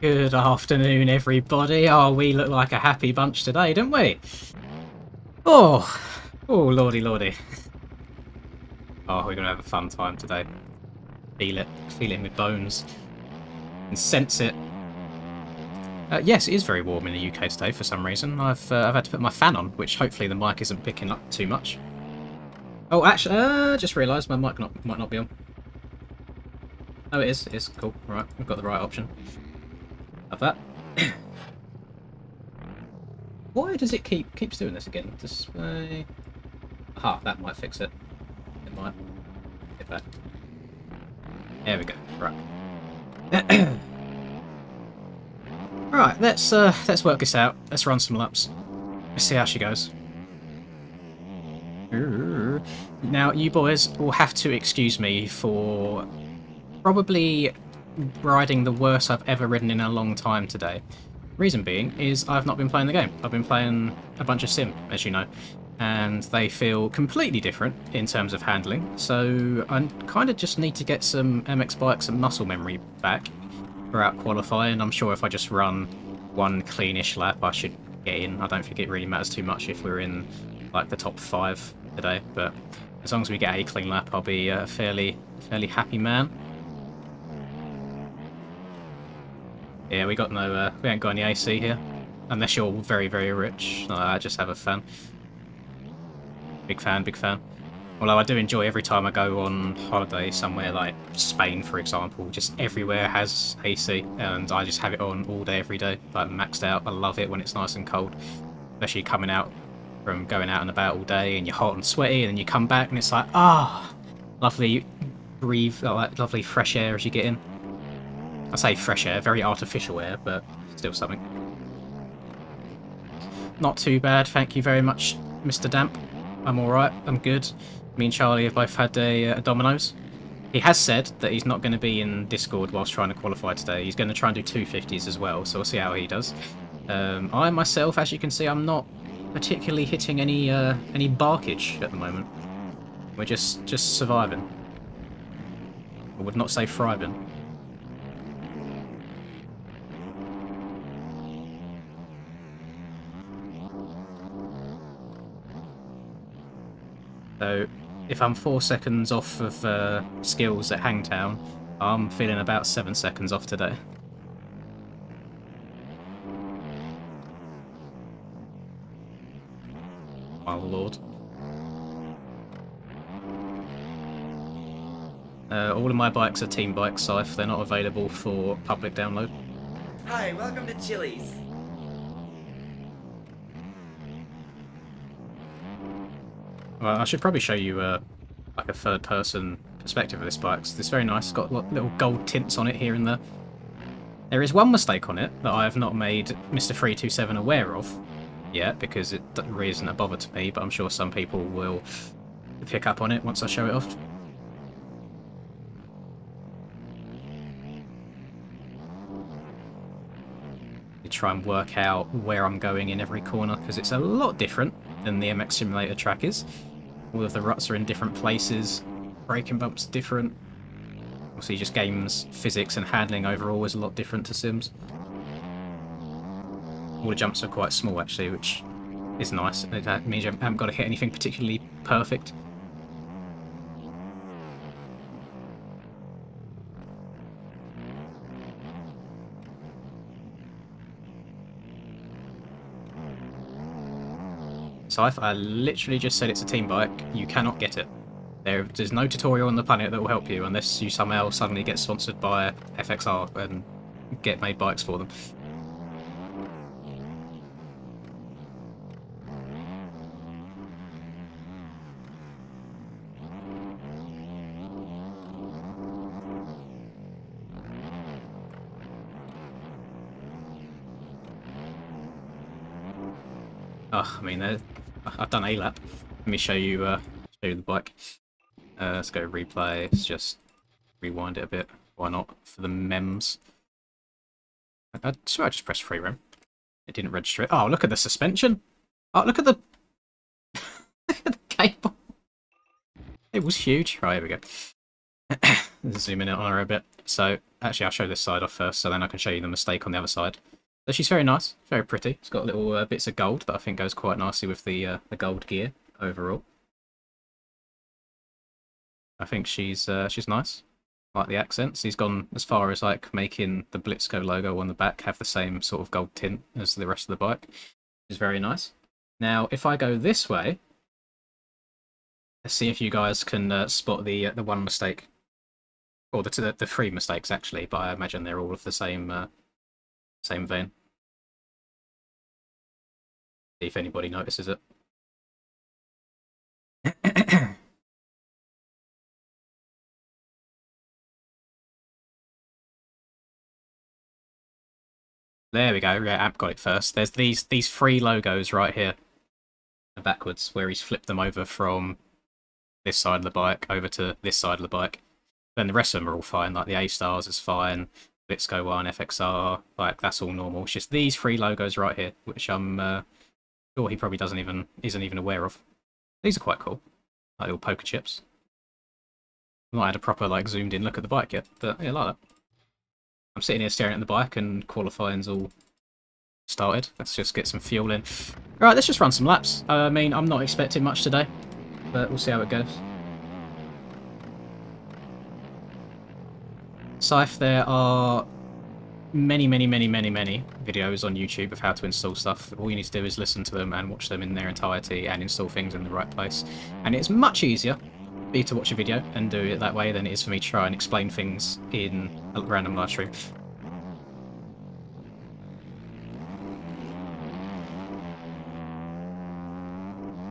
Good afternoon, everybody. Oh, we look like a happy bunch today, don't we? Oh, oh, lordy, lordy. Oh, we're gonna have a fun time today. Feel it in my bones, and sense it. Yes, it is very warm in the UK today for some reason. I've had to put my fan on, which hopefully the mic isn't picking up too much. Oh, actually, just realised my mic might not be on. Oh, it is. It is cool. Right, we've got the right option. Have that. Why does it keeps doing this again? Display. Aha, that might fix it. It might. Get that. There we go. Right. Right. Let's work this out. Let's run some laps. Let's see how she goes. Now, you boys will have to excuse me for probably riding the worst I've ever ridden in a long time today. Reason being is I've not been playing the game. I've been playing a bunch of sim, as you know, and they feel completely different in terms of handling, so I kind of just need to get some MX bikes and muscle memory back throughout qualifying. I'm sure if I just run one cleanish lap I should get in. I don't think it really matters too much if we're in like the top 5 today, but as long as we get a clean lap I'll be a fairly happy man. Yeah, we ain't got any AC here. Unless you're very, very rich. No, I just have a fan. Big fan, big fan. Although I do enjoy every time I go on holiday somewhere like Spain, for example. Just everywhere has AC, and I just have it on all day, every day. Like maxed out. I love it when it's nice and cold. Especially coming out from going out and about all day, and you're hot and sweaty, and then you come back and it's like, lovely breathe, like lovely fresh air as you get in. I say fresh air, very artificial air, but still something. Not too bad, thank you very much, Mr. Damp. I'm alright, I'm good. Me and Charlie have both had a Domino's. He has said that he's not going to be in Discord whilst trying to qualify today. He's going to try and do 250s as well, so we'll see how he does. I myself, as you can see, I'm not particularly hitting any barkage at the moment. We're just surviving. I would not say thriving. So, if I'm 4 seconds off of skills at Hangtown, I'm feeling about 7 seconds off today. My lord. All of my bikes are team bikes, so if they're not available for public download. Hi, welcome to Chili's. Well, I should probably show you like a third-person perspective of this bike. It's very nice. It's got little gold tints on it here and there. There is one mistake on it that I have not made Mr. 327 aware of yet, because it really isn't a bother to me, but I'm sure some people will pick up on it once I show it off. Try and work out where I'm going in every corner, because it's a lot different than the MX Simulator track is. All of the ruts are in different places, braking bumps are different. Obviously just games, physics and handling overall is a lot different to Sims. All the jumps are quite small actually, which is nice. It means you haven't got to hit anything particularly perfect. So I literally just said it's a team bike. You cannot get it. There's no tutorial on the planet that will help you unless you somehow suddenly get sponsored by FXR and get made bikes for them. I mean, I've done a lap. Let me show you the bike. Let's go replay. Let's just rewind it a bit. Why not? For the memes. I swear I just pressed free roam. It didn't register it. Oh, look at the suspension. Oh, look at the look at the cable. It was huge. Right, here we go. zoom in on her a bit. So actually I'll show this side off first, so then I can show you the mistake on the other side. So she's very nice, very pretty. It's got little bits of gold that I think goes quite nicely with the gold gear overall. I think she's nice. I like the accents. He's gone as far as like making the Blitzco logo on the back have the same sort of gold tint as the rest of the bike, which is very nice. Now, if I go this way, let's see if you guys can spot the one mistake, or the three mistakes actually. But I imagine they're all of the same vein. See if anybody notices it. There we go. Yeah, Amp got it first. There's these three logos right here, backwards, where he's flipped them over from this side of the bike over to this side of the bike. Then the rest of them are all fine. Like the A Stars is fine, Blitzco 1, FXR, like that's all normal. It's just these three logos right here, which I'm sure he probably isn't even aware of. These are quite cool, like little poker chips. I've not had a proper like zoomed in look at the bike yet, but yeah, I like that. I'm sitting here staring at the bike and qualifying's all started. Let's just get some fuel in. Alright, let's just run some laps. I mean, I'm not expecting much today, but we'll see how it goes. Scythe, there are many videos on YouTube of how to install stuff. All you need to do is listen to them and watch them in their entirety and install things in the right place. And it's much easier for you to watch a video and do it that way than it is for me to try and explain things in a random live stream.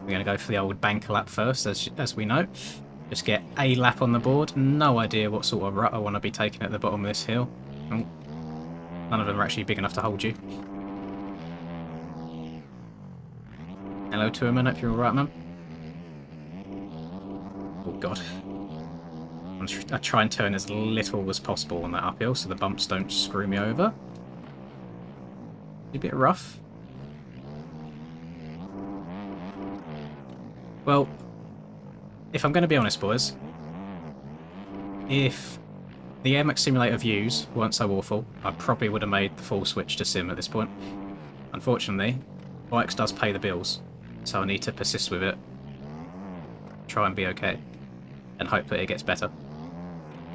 We're going to go for the old banker lap first, as we know. Just get a lap on the board. No idea what sort of rut I want to be taking at the bottom of this hill. Oh, none of them are actually big enough to hold you. Hello to him, man. Hope you're alright, man. Oh god. I try and turn as little as possible on that uphill so the bumps don't screw me over. A bit rough. Well, if I'm going to be honest, boys, if the Air Max Simulator views weren't so awful, I probably would have made the full switch to Sim at this point. Unfortunately, bikes does pay the bills, so I need to persist with it, try and be okay, and hope that it gets better.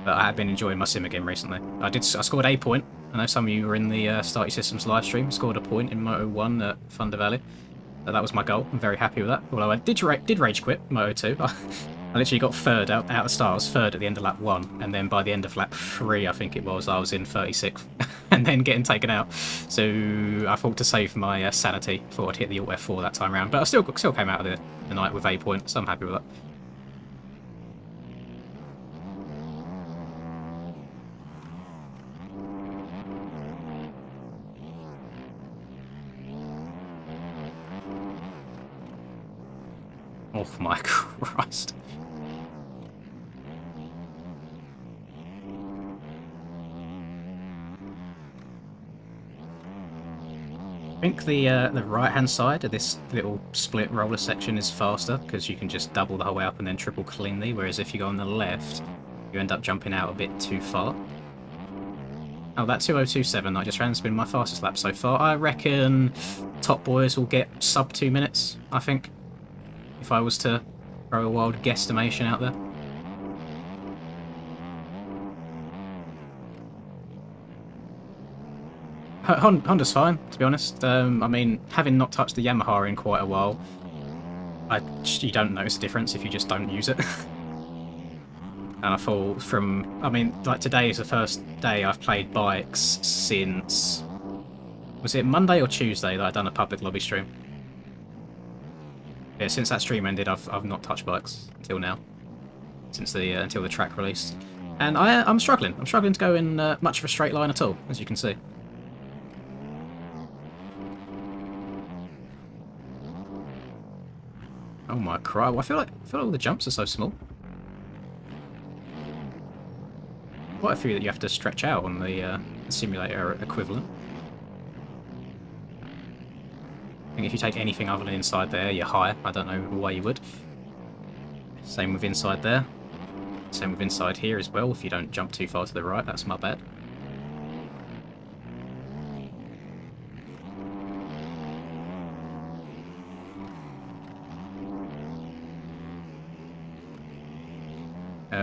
But I have been enjoying my Sim again recently. I scored a point. I know some of you were in the Starty Systems live stream. Scored a point in Moto 1 at Thunder Valley. That was my goal. I'm very happy with that. Although I did rage quit Moto 2. I literally got third out of the start. I was third at the end of lap 1, and then by the end of lap 3, I think it was, I was in 36th, and then getting taken out. So I thought to save my sanity, thought I'd hit the Alt F4 that time around. But I still came out of the night with a point, so I'm happy with that. Oh my Christ. I think the right-hand side of this little split roller section is faster because you can just double the whole way up and then triple cleanly, whereas if you go on the left, you end up jumping out a bit too far. Oh, that 2027 I just ran has been my fastest lap so far. I reckon top boys will get sub 2 minutes, I think, if I was to throw a wild guesstimation out there. Honda's fine, to be honest. I mean, having not touched the Yamaha in quite a while, you don't notice a difference if you just don't use it. And I thought I mean, like today is the first day I've played bikes since, was it Monday or Tuesday that I'd done a public lobby stream? Yeah, since that stream ended, I've not touched bikes until now, since until the track released, and I'm struggling. I'm struggling to go in much of a straight line at all, as you can see. Oh my Christ! I feel like all the jumps are so small. Quite a few that you have to stretch out on the simulator equivalent. I think if you take anything other than inside there, you're higher. I don't know why you would. Same with inside there. Same with inside here as well. If you don't jump too far to the right, that's my bad.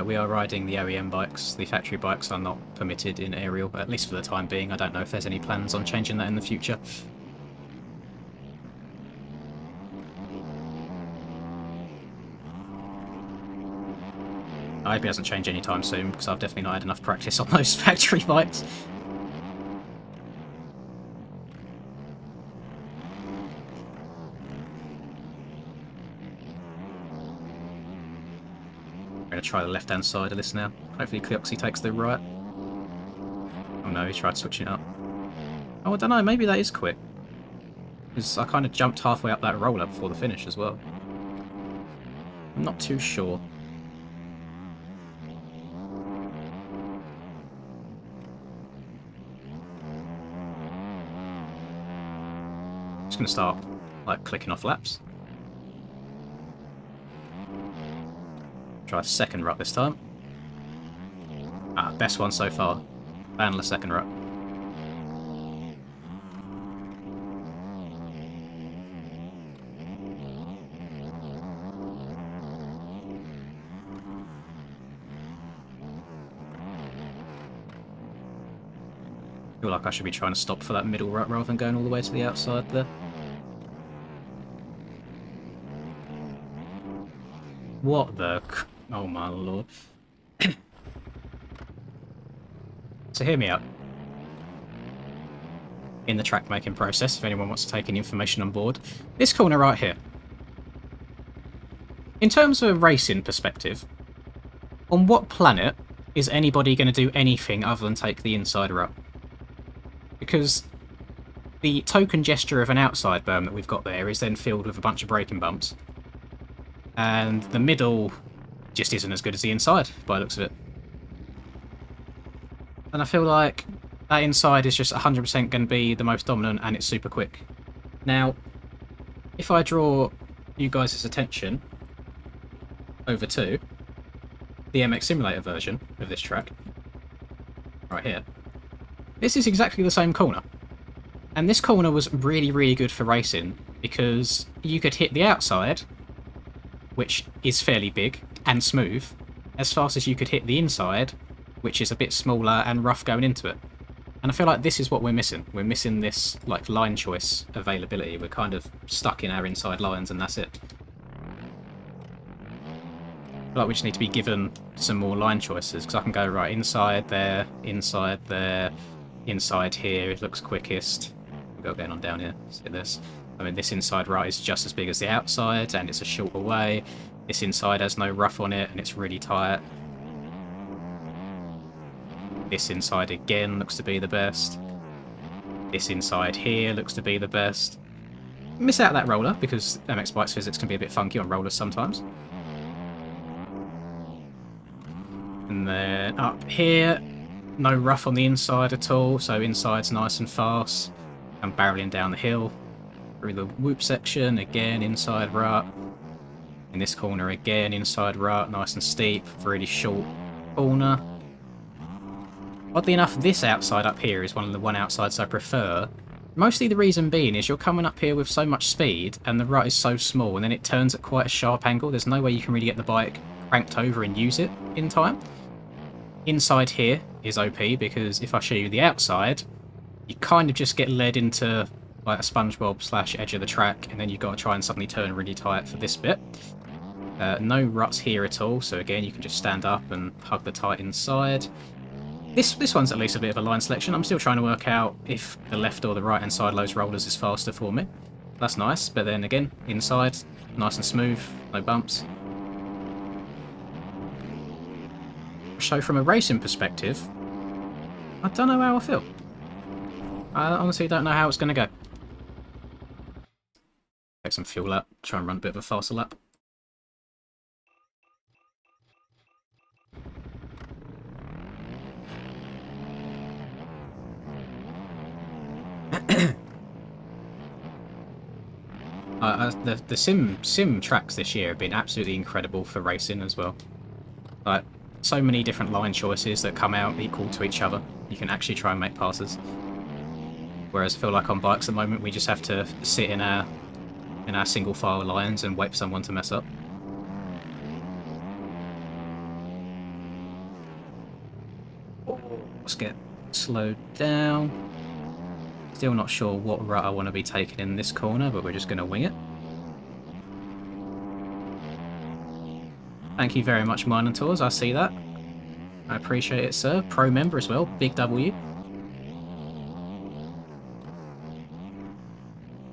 We are riding the OEM bikes. The factory bikes are not permitted in aerial, at least for the time being. I don't know if there's any plans on changing that in the future. I hope it doesn't change anytime soon, because I've definitely not had enough practice on those factory bikes. I'm going to try the left-hand side of this now. Hopefully Cleoxy takes the right. Oh no, he tried switching it up. Oh, I don't know, maybe that is quick. Because I kind of jumped halfway up that roller before the finish as well. I'm not too sure. Just going to start, like, clicking off laps. Try a second rut this time. Ah, best one so far. Bandless second rut. I feel like I should be trying to stop for that middle rut rather than going all the way to the outside there. What the... Oh my lord. So hear me out. In the track making process, if anyone wants to take any information on board. This corner right here. In terms of a racing perspective, on what planet is anybody going to do anything other than take the inside rut? Because the token gesture of an outside berm that we've got there is then filled with a bunch of braking bumps. And the middle just isn't as good as the inside, by the looks of it. And I feel like that inside is just 100% going to be the most dominant, and it's super quick. Now, if I draw you guys' attention over to the MX Simulator version of this track, right here, this is exactly the same corner. And this corner was really, really good for racing, because you could hit the outside, which is fairly big and smooth, as fast as you could hit the inside, which is a bit smaller and rough going into it. And I feel like this is what we're missing. We're missing this like line choice availability. We're kind of stuck in our inside lines and that's it. I feel like we just need to be given some more line choices, because I can go right inside there, inside here, it looks quickest. We've got going on down here, see this. I mean, this inside right is just as big as the outside, and it's a shorter way. This inside has no rough on it, and it's really tight. This inside again looks to be the best. This inside here looks to be the best. Miss out that roller, because MX Bikes physics can be a bit funky on rollers sometimes. And then up here, no rough on the inside at all, so inside's nice and fast. I'm barreling down the hill. Through the whoop section, again inside rut. In this corner again, inside rut, nice and steep, really short corner. Oddly enough, this outside up here is one of the outsides I prefer. Mostly the reason being is you're coming up here with so much speed, and the rut is so small, and then it turns at quite a sharp angle. There's no way you can really get the bike cranked over and use it in time. Inside here is OP, because if I show you the outside, you kind of just get led into like a SpongeBob / edge of the track, and then you've got to try and suddenly turn really tight for this bit. No ruts here at all, so again you can just stand up and hug the tight inside. This one's at least a bit of a line selection. I'm still trying to work out if the left or the right hand side of those rollers is faster for me. That's nice, but then again, inside, nice and smooth, no bumps. So from a racing perspective, I don't know how I feel. I honestly don't know how it's going to go. Take some fuel up, try and run a bit of a faster lap. The sim tracks this year have been absolutely incredible for racing as well. Like, so many different line choices that come out equal to each other. You can actually try and make passes. Whereas I feel like on bikes at the moment we just have to sit in our single file lines and wait for someone to mess up. Let's get slowed down. Still not sure what route I want to be taking in this corner, but we're just going to wing it. Thank you very much, Minotaurs. I see that. I appreciate it, sir. Pro member as well. Big W.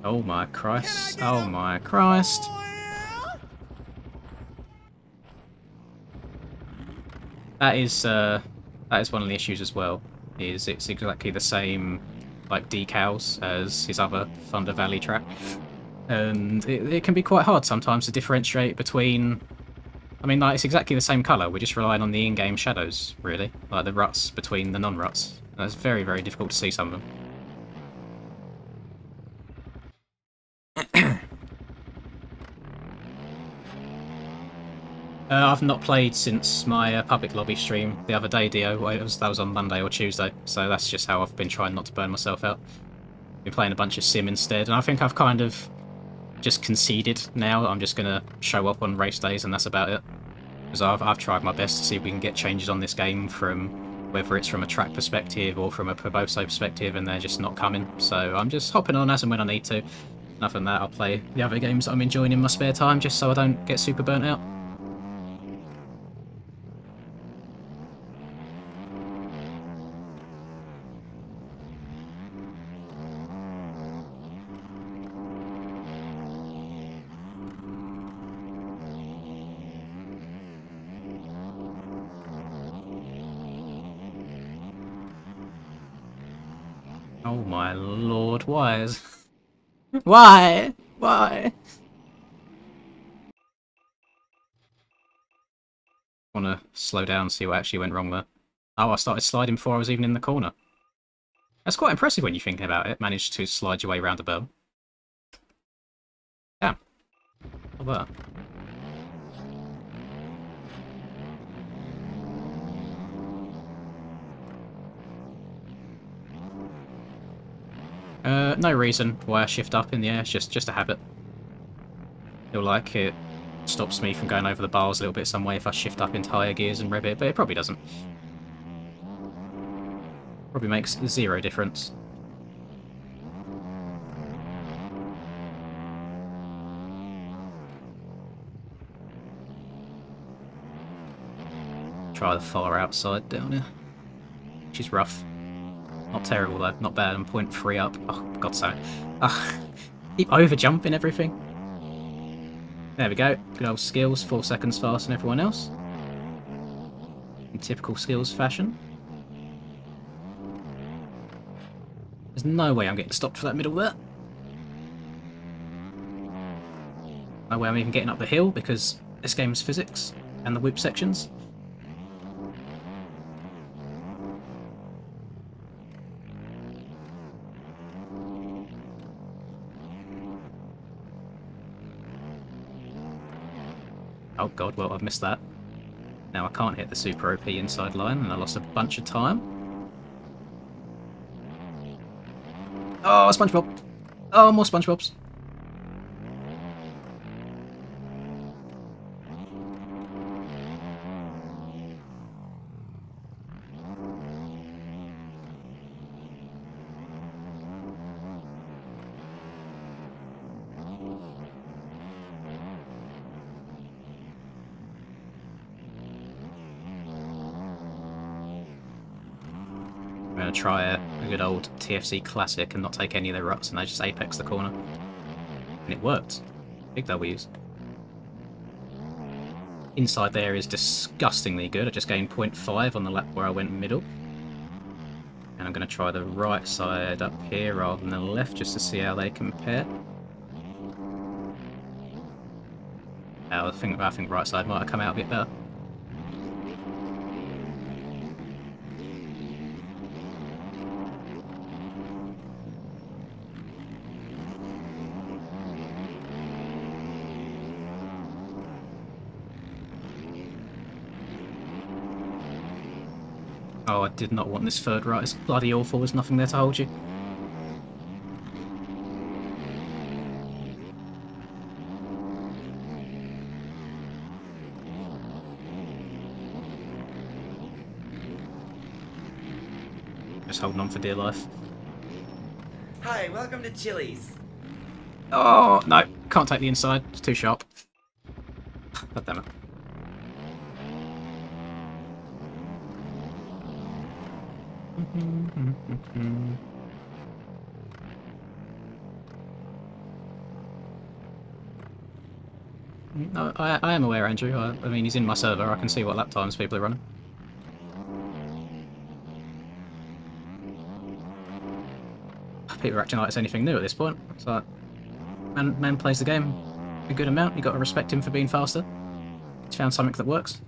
Oh my Christ. Oh my Christ. That is one of the issues as well. Is it's exactly the same like decals as his other Thunder Valley track. And it can be quite hard sometimes to differentiate between... I mean, like, it's exactly the same colour, we're just relying on the in-game shadows, really. Like the ruts between the non-ruts. And it's very, very difficult to see some of them. I've not played since my public lobby stream the other day, Dio. That was on Monday or Tuesday, so that's just how I've been trying not to burn myself out. Been playing a bunch of Sim instead, and I think I've kind of just conceded now. I'm just going to show up on race days and that's about it. Because I've tried my best to see if we can get changes on this game from whether it's from a track perspective or from a Proboso perspective, and they're just not coming. So I'm just hopping on as and when I need to. Other than that, I'll play the other games that I'm enjoying in my spare time just so I don't get super burnt out. Oh my lord, why is... Why? Why? I want to slow down and see what actually went wrong there. Oh, I started sliding before I was even in the corner. That's quite impressive when you think about it. Managed to slide your way around a berm. Yeah. How about that? No reason why I shift up in the air, it's just a habit. Feel like it stops me from going over the bars a little bit some way if I shift up into higher gears and rev it, but it probably doesn't. Probably makes zero difference. Try the far outside down here, which is rough. Not terrible though, not bad. I'm 0.3 up. Oh, God's sake. Keep over jumping everything. There we go. Good old skills, 4 seconds faster than everyone else. In typical skills fashion. There's no way I'm getting stopped for that middle there. No way I'm even getting up the hill because this game's physics and the whip sections. Oh god, well I've missed that. Now I can't hit the super OP inside line and I lost a bunch of time. Oh, SpongeBob! Oh, more SpongeBobs. I'm going to try a good old TFC classic and not take any of the ruts and I just apex the corner. And it worked. Big W's. Inside there is disgustingly good. I just gained 0.5 on the lap where I went middle. And I'm going to try the right side up here rather than the left just to see how they compare. I think right side might have come out a bit better. Oh, I did not want this third right. It's bloody awful. There's nothing there to hold you. Just holding on for dear life. Hi, welcome to Chili's. Oh, no. Can't take the inside. It's too sharp. God damn it. No, I am aware, Andrew. I mean, he's in my server. I can see what lap times people are running. People are acting like it's anything new at this point. It's like, man plays the game a good amount. You got to respect him for being faster. He's found something that works.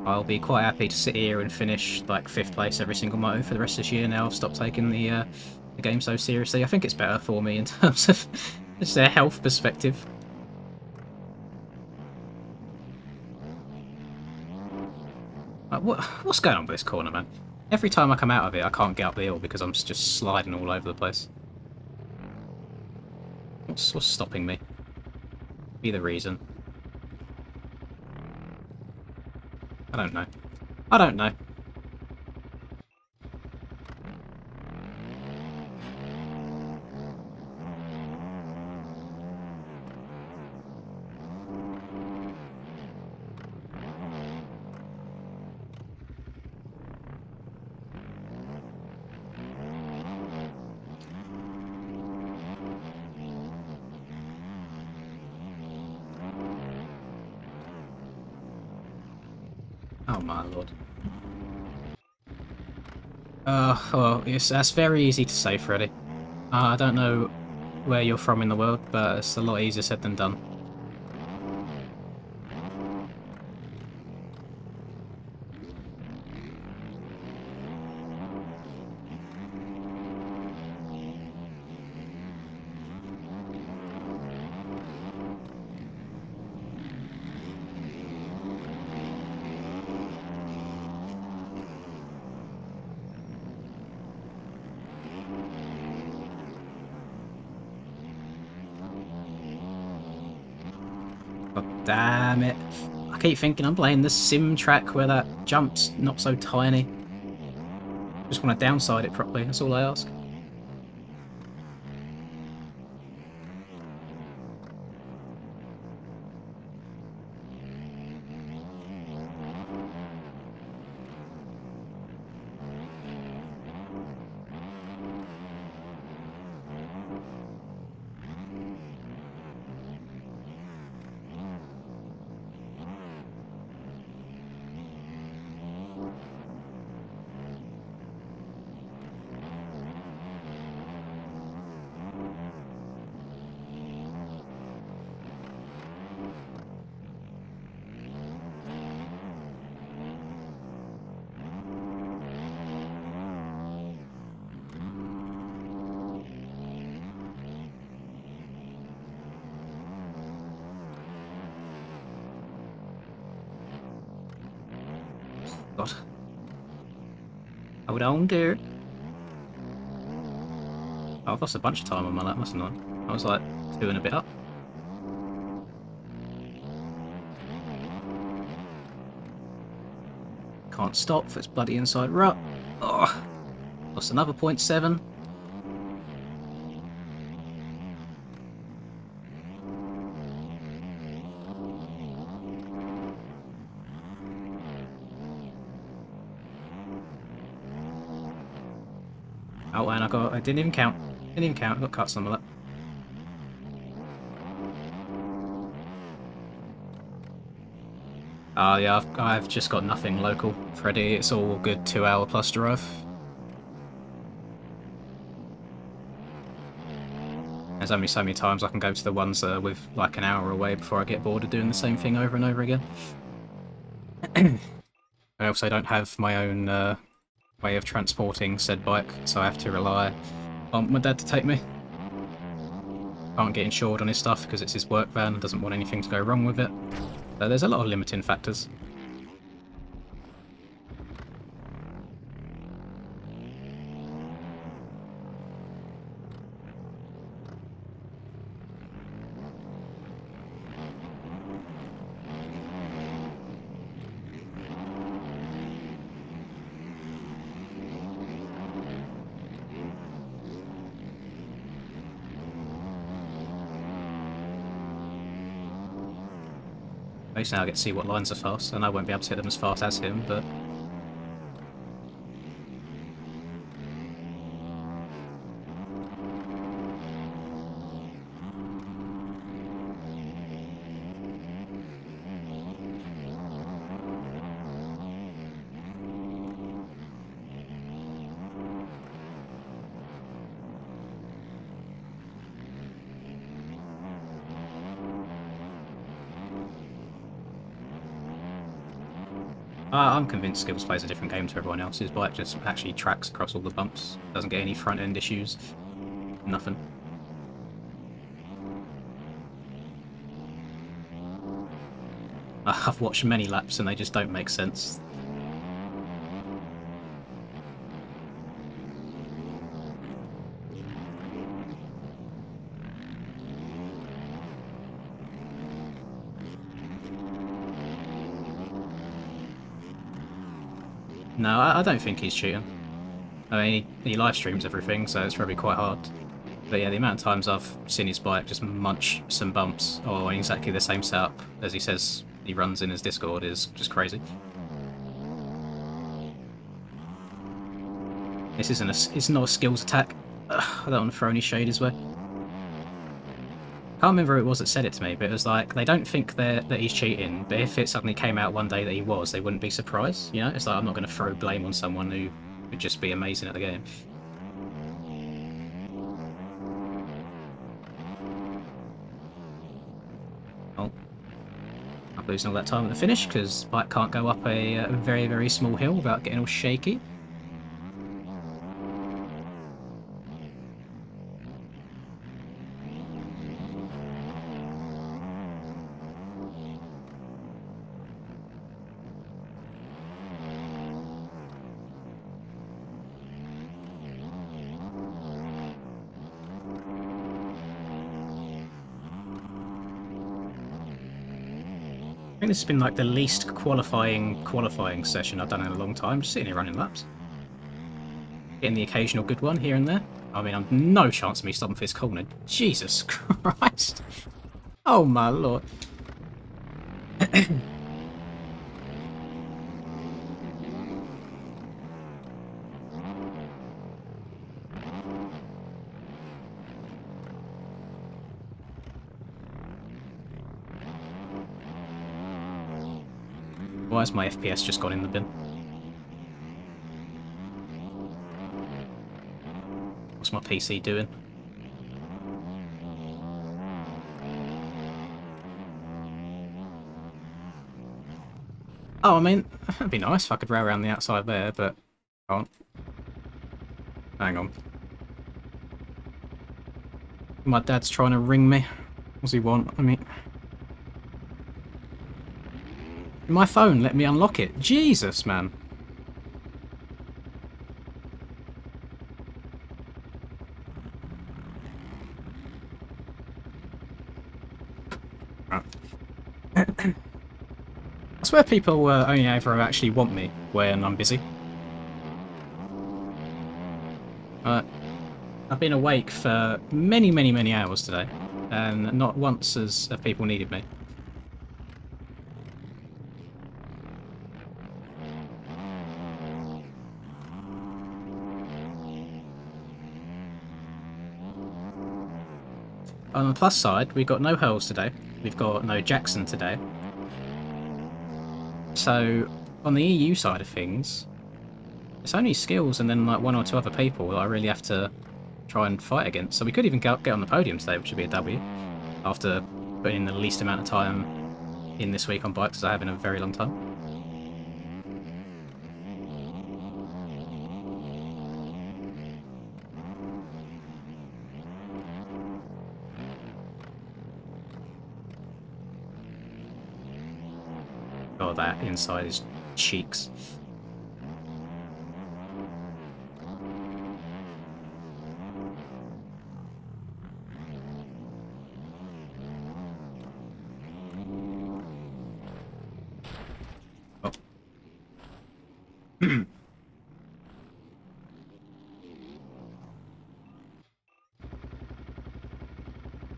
I'll be quite happy to sit here and finish like 5th place every single moto for the rest of this year. Now I've stopped taking the game so seriously. I think it's better for me in terms of just their health perspective. What's going on with this corner, man? Every time I come out of it, I can't get up the hill because I'm just sliding all over the place. What's stopping me? Be the reason. I don't know. I don't know. Oh my lord. Oh, yes, that's very easy to say, Freddy. I don't know where you're from in the world, but it's a lot easier said than done. God damn it. I keep thinking I'm playing the sim track where that jump's not so tiny. Just want to downside it properly, that's all I ask. God. Hold on, dear. Oh, I've lost a bunch of time on my lap, mustn't I? I was like 2 and a bit up. Can't stop for its bloody inside rut. Oh, lost another 0.7. Oh, and I didn't even count. Didn't even count. I got cuts on my lap. Oh yeah, I've just got nothing local, Freddy. It's all good 2-hour plus drive. There's only so many times I can go to the ones that are with like an hour away before I get bored of doing the same thing over and over again. I also don't have my own way of transporting said bike, so I have to rely I want my dad to take me. Can't get insured on his stuff because it's his work van and doesn't want anything to go wrong with it. So there's a lot of limiting factors. At least now I get to see what lines are fast, and I won't be able to hit them as fast as him, but... I'm convinced Skills plays a different game to everyone else. His bike just actually tracks across all the bumps, doesn't get any front end issues, nothing. I've watched many laps and they just don't make sense. No, I don't think he's cheating. I mean, he live streams everything, so it's probably quite hard. But yeah, the amount of times I've seen his bike just munch some bumps, or in exactly the same setup as he says he runs in his Discord, is just crazy. This isn't it's not a skills attack. Ugh, I don't want to throw any shade his way. I can't remember who it was that said it to me, but it was like, they don't think that he's cheating, but if it suddenly came out one day that he was, they wouldn't be surprised, you know? It's like, I'm not going to throw blame on someone who would just be amazing at the game. Oh. I'm losing all that time at the finish, because bike can't go up a very, very small hill without getting all shaky. I think this has been like the least qualifying session I've done in a long time. Just sitting here running laps. Getting the occasional good one here and there. I mean, I've no chance of me stopping for this corner. Jesus Christ. Oh my lord. Why has my FPS just gone in the bin? What's my PC doing? Oh, I mean, that'd be nice if I could rail around the outside there, but I can't. Hang on. My dad's trying to ring me. What does he want? I mean... My phone let me unlock it. Jesus, man. Right. I swear people only ever actually want me when I'm busy. I've been awake for many, many, many hours today, and not once have people needed me. On the plus side, we've got no Hurls today, we've got no Jackson today. So, on the EU side of things, it's only skills and then like one or two other people that I really have to try and fight against. So we could even get on the podium today, which would be a W, after putting in the least amount of time in this week on bikes as I have in a very long time. of that inside his cheeks. Oh.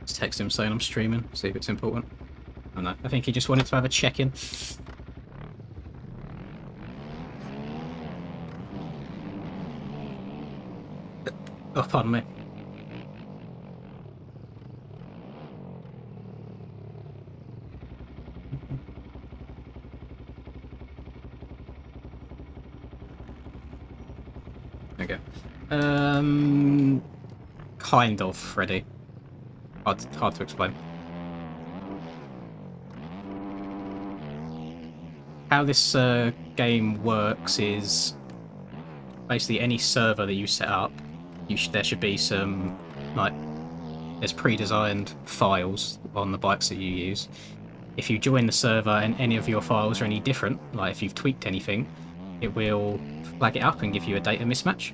Just text him saying I'm streaming, see if it's important. I don't know, I think he just wanted to have a check-in. Oh, pardon me. Okay. Kind of, Freddy. Hard to explain. How this game works is basically any server that you set up, there should be some, like, there's pre-designed files on the bikes that you use. If you join the server and any of your files are any different, like if you've tweaked anything, it will flag it up and give you a data mismatch.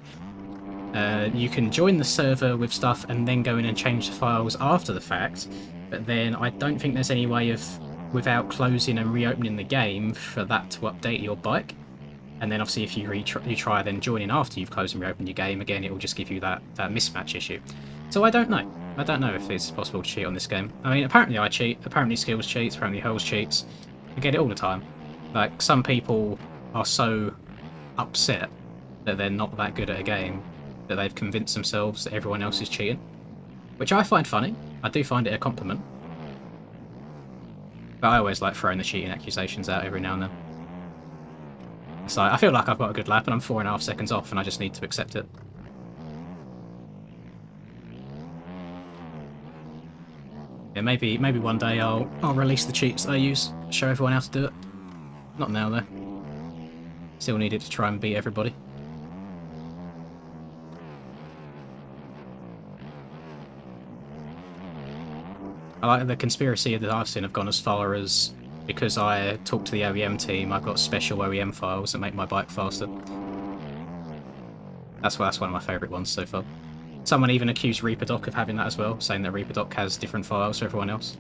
You can join the server with stuff and then go in and change the files after the fact, but then I don't think there's any way of, without closing and reopening the game, for that to update your bike. And then obviously if you try then joining after you've closed and reopened your game, again it will just give you that mismatch issue. So I don't know. I don't know if it's possible to cheat on this game. I mean, apparently I cheat, apparently Skills cheats, apparently Hells cheats. I get it all the time. Like, some people are so upset that they're not that good at a game that they've convinced themselves that everyone else is cheating. Which I find funny. I do find it a compliment. But I always like throwing the cheating accusations out every now and then. It's like, I feel like I've got a good lap and I'm 4.5 seconds off and I just need to accept it. Yeah, maybe one day I'll release the cheats I use, show everyone how to do it. Not now though. Still need it to try and beat everybody. I like the conspiracy that I've seen have gone as far as, because I talk to the OEM team, I've got special OEM files that make my bike faster. That's one of my favourite ones so far. Someone even accused ReaperDoc of having that as well, saying that ReaperDoc has different files for everyone else.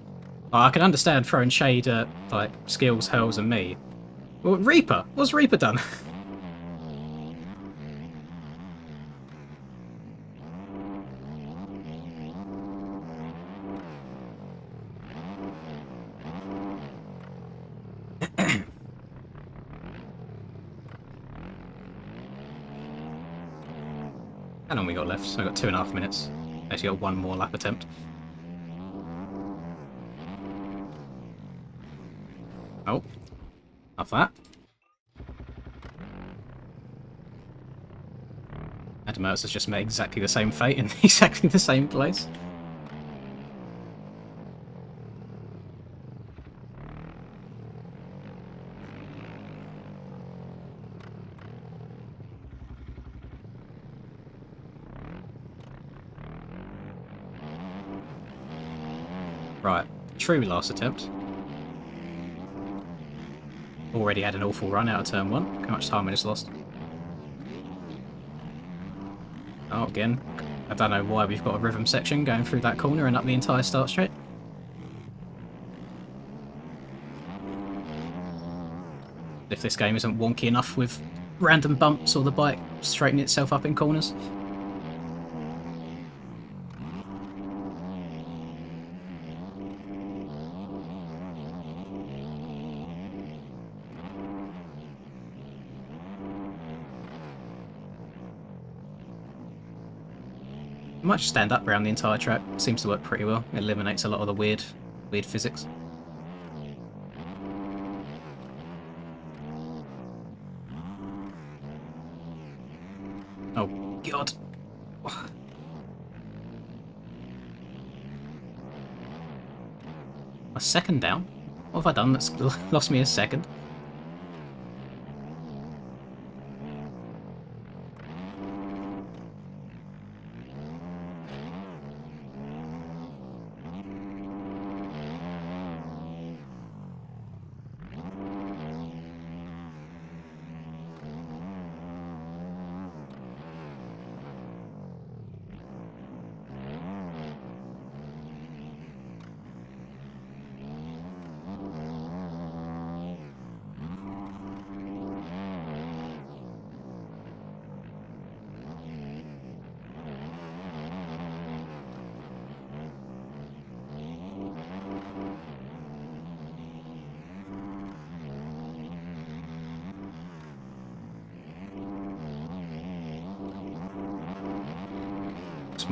I can understand throwing shade at, like, Skills, Hells and me. Well, Reaper! What's Reaper done? How long we got left? So we've got 2.5 minutes. Actually got one more lap attempt. Oh. Off that. Adam Mertz has just met exactly the same fate in exactly the same place. Right, true last attempt. Already had an awful run out of turn 1. How much time I just lost? Oh, again. I don't know why we've got a rhythm section going through that corner and up the entire start straight. If this game isn't wonky enough with random bumps or the bike straightening itself up in corners. I might just stand up around the entire track. Seems to work pretty well. It eliminates a lot of the weird physics. Oh god. A second down? What have I done that's lost me a second?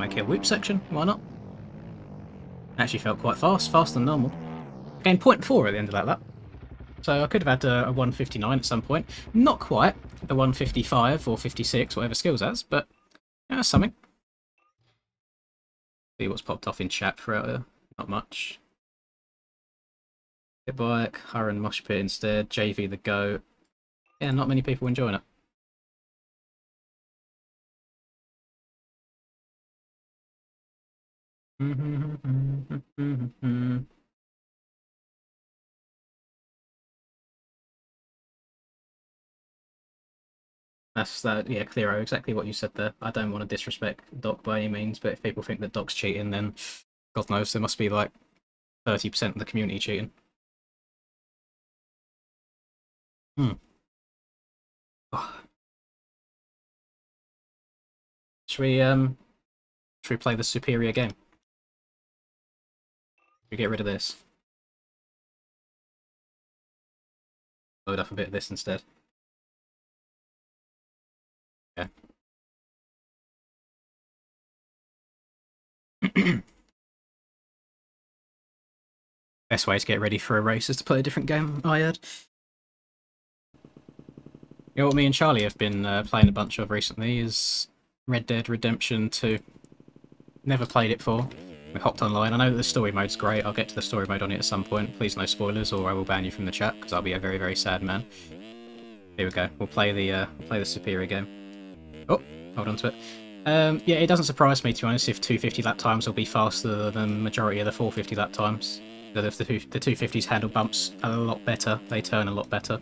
make it a whoop section. Why not? Actually felt quite fast, faster than normal. Gained 0.4 at the end of that lap. So I could have had a 159 at some point. Not quite the 155 or 56, whatever skills has, but yeah, that's something. See what's popped off in chat for not much. Get bike, Hurren Mosh Pit instead, JV the Goat. Yeah, not many people enjoying it. That's that. Yeah, Clero, exactly what you said there. I don't want to disrespect Doc by any means, but if people think that Doc's cheating, then God knows there must be like 30% of the community cheating. Hmm. Oh. Should we play the superior game? We get rid of this. Load up a bit of this instead. Yeah. Best way to get ready for a race is to play a different game, I heard. You know what me and Charlie have been playing a bunch of recently is Red Dead Redemption 2. Never played it before. We hopped online. I know that the story mode's great. I'll get to the story mode on it at some point. Please no spoilers or I will ban you from the chat because I'll be a very, very sad man. Here we go. We'll play the superior game. Oh, hold on to it. Yeah, it doesn't surprise me, to be honest, if 250 lap times will be faster than the majority of the 450 lap times. The 250s handle bumps a lot better. They turn a lot better.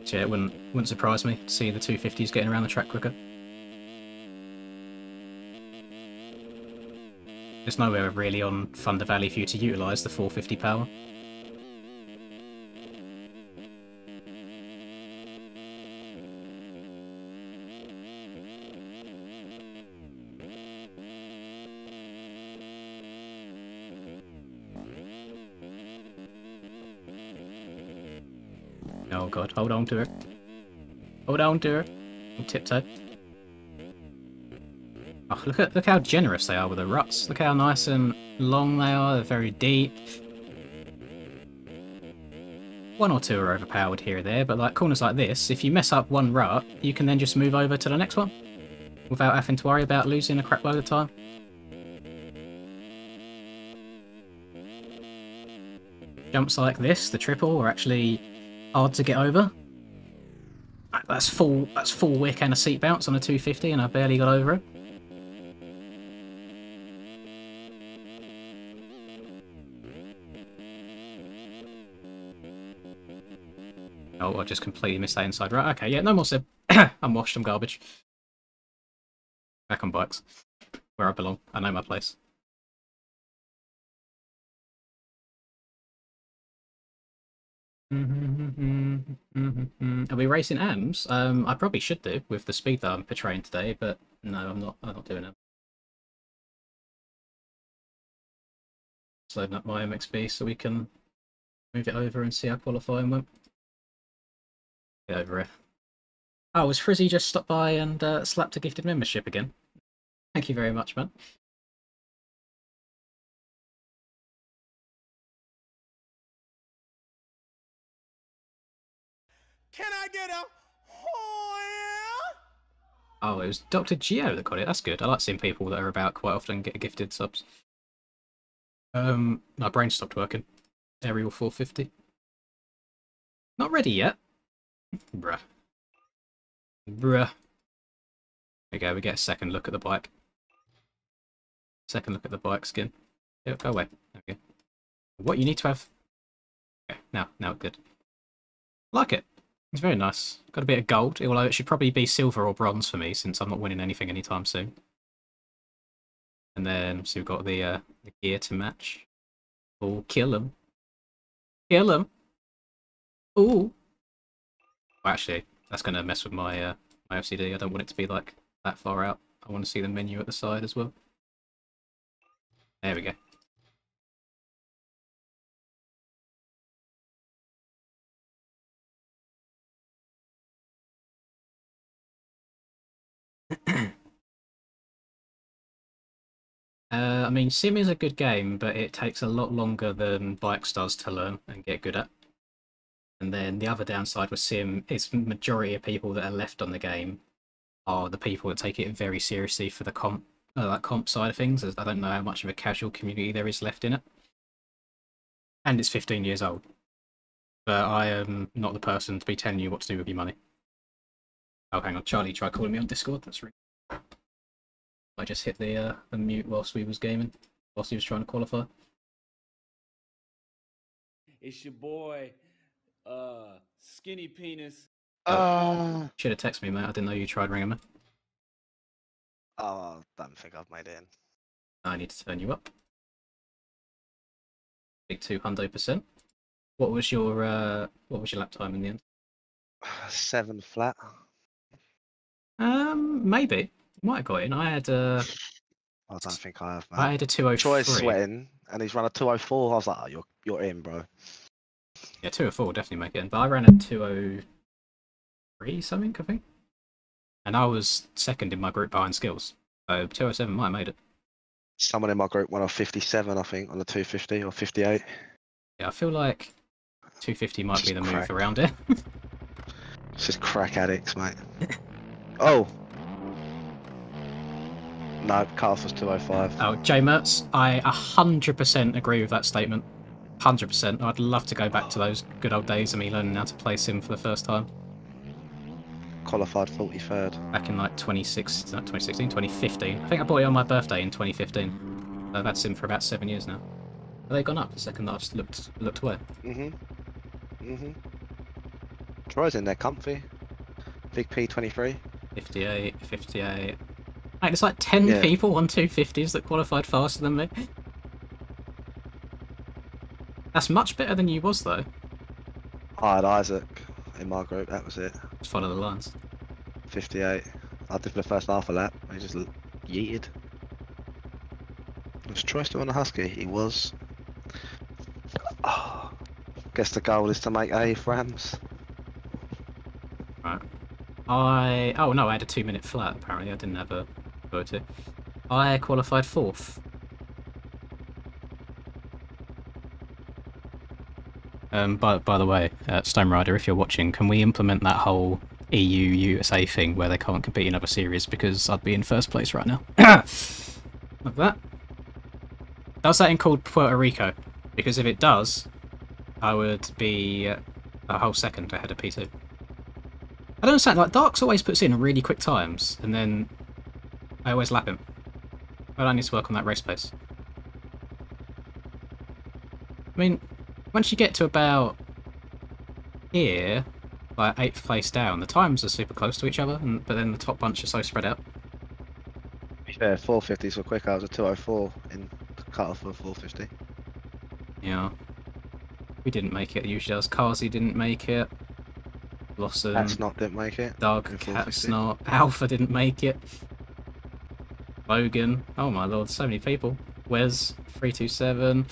So yeah, it wouldn't surprise me to see the 250s getting around the track quicker. There's nowhere really on Thunder Valley for you to utilise the 450 power. Oh god, hold on to her. Hold on to her. Tiptoe. Oh, look how generous they are with the ruts. Look how nice and long they are. They're very deep. One or two are overpowered here or there, but like corners like this, if you mess up one rut, you can then just move over to the next one without having to worry about losing a crap load of time. Jumps like this, the triple, are actually hard to get over. That's full wick and a seat bounce on a 250, and I barely got over it. Oh, I just completely missed that inside. Right, okay, yeah, no more Sib. I'm washed, I'm garbage. Back on bikes. Where I belong. I know my place. Are we racing AMs? I probably should do with the speed that I'm portraying today, but no, I'm not doing it. Just loading up my MXB so we can move it over and see how qualifying went. Get over it. Oh, was Frizzy just stopped by and slapped a gifted membership again? Thank you very much, man. Can I get a Oh, it was Dr. Geo that got it. That's good. I like seeing people that are about quite often get gifted subs. My brain stopped working. Aerial 450. Not ready yet. Bruh. Bruh. There we go, we get a second look at the bike. Second look at the bike skin. Yeah, go away. There we go. What you need to have... Okay, now good. Like it. It's very nice. Got a bit of gold, although it should probably be silver or bronze for me since I'm not winning anything anytime soon. And then, so we've got the gear to match. Oh, kill him. Kill him. Ooh. Well, actually, that's going to mess with my my OCD. I don't want it to be like that far out. I want to see the menu at the side as well. There we go. I mean, Sim is a good game, but it takes a lot longer than Bikes does to learn and get good at. And then the other downside with Sim is the majority of people that are left on the game are the people that take it very seriously for the comp side of things. As I don't know how much of a casual community there is left in it. And it's 15 years old. But I am not the person to be telling you what to do with your money. Oh, hang on. Charlie tried calling me on Discord. That's rude. I just hit the mute whilst we was gaming, whilst he was trying to qualify. It's your boy, Skinny Penis. Should have texted me, mate. I didn't know you tried ringing me. Oh, I don't think I've made it in. I need to turn you up. Big 200%. What was your lap time in the end? 7 flat. Maybe. Might have got in. I had I don't think I have, man. I had a 203. Troy's sweating, and he's run a 204. I was like, oh, you're in, bro. Yeah, 204 will definitely make it in. But I ran a 203 something, I think. And I was second in my group behind skills. So 207 might have made it. Someone in my group went on 57, I think, on the 250 or 58. Yeah, I feel like 250 might be the move crack. around it. It's just crack addicts, mate. Oh! No, cut-off was 205. Oh, J Mertz, I 100% agree with that statement. 100%. I'd love to go back to those good old days of me learning how to play Sim for the first time. Qualified 43rd. Back in like 2015. I think I bought it on my birthday in 2015. I've had Sim for about 7 years now. Have they gone up the second that I've looked away? Troy's in there comfy. Big P23. 58. Like, there's like 10 people on 250s that qualified faster than me. That's much better than you was, though. I had Isaac in my group, that was it. Just follow the lines. 58. I did for the first half of lap. He just yeeted. Was Troy still on the Husky? He was. Oh, guess the goal is to make A for Rams. Right. Oh no, I had a 2-minute flat, apparently. I didn't have a photo. I qualified 4th. By the way, Stone Rider, if you're watching, can we implement that whole EU-USA thing where they can't compete in other series, because I'd be in first place right now. Like that. Does that include Puerto Rico? Because if it does, I would be a whole second ahead of P2. I don't understand, like, Darks always puts in really quick times, and then I always lap him. I need to work on that race pace. I mean, once you get to about here, like 8th place down, the times are super close to each other, but then the top bunch are so spread out. To be fair, 450s were quicker. I was a 204 in the cut-off for 450. Yeah. We didn't make it, usually does. Kazi didn't make it. Blossom. That's not didn't make it. Doug, Cat's not. Alpha didn't make it. Logan. Oh my lord, so many people. Wes, 327.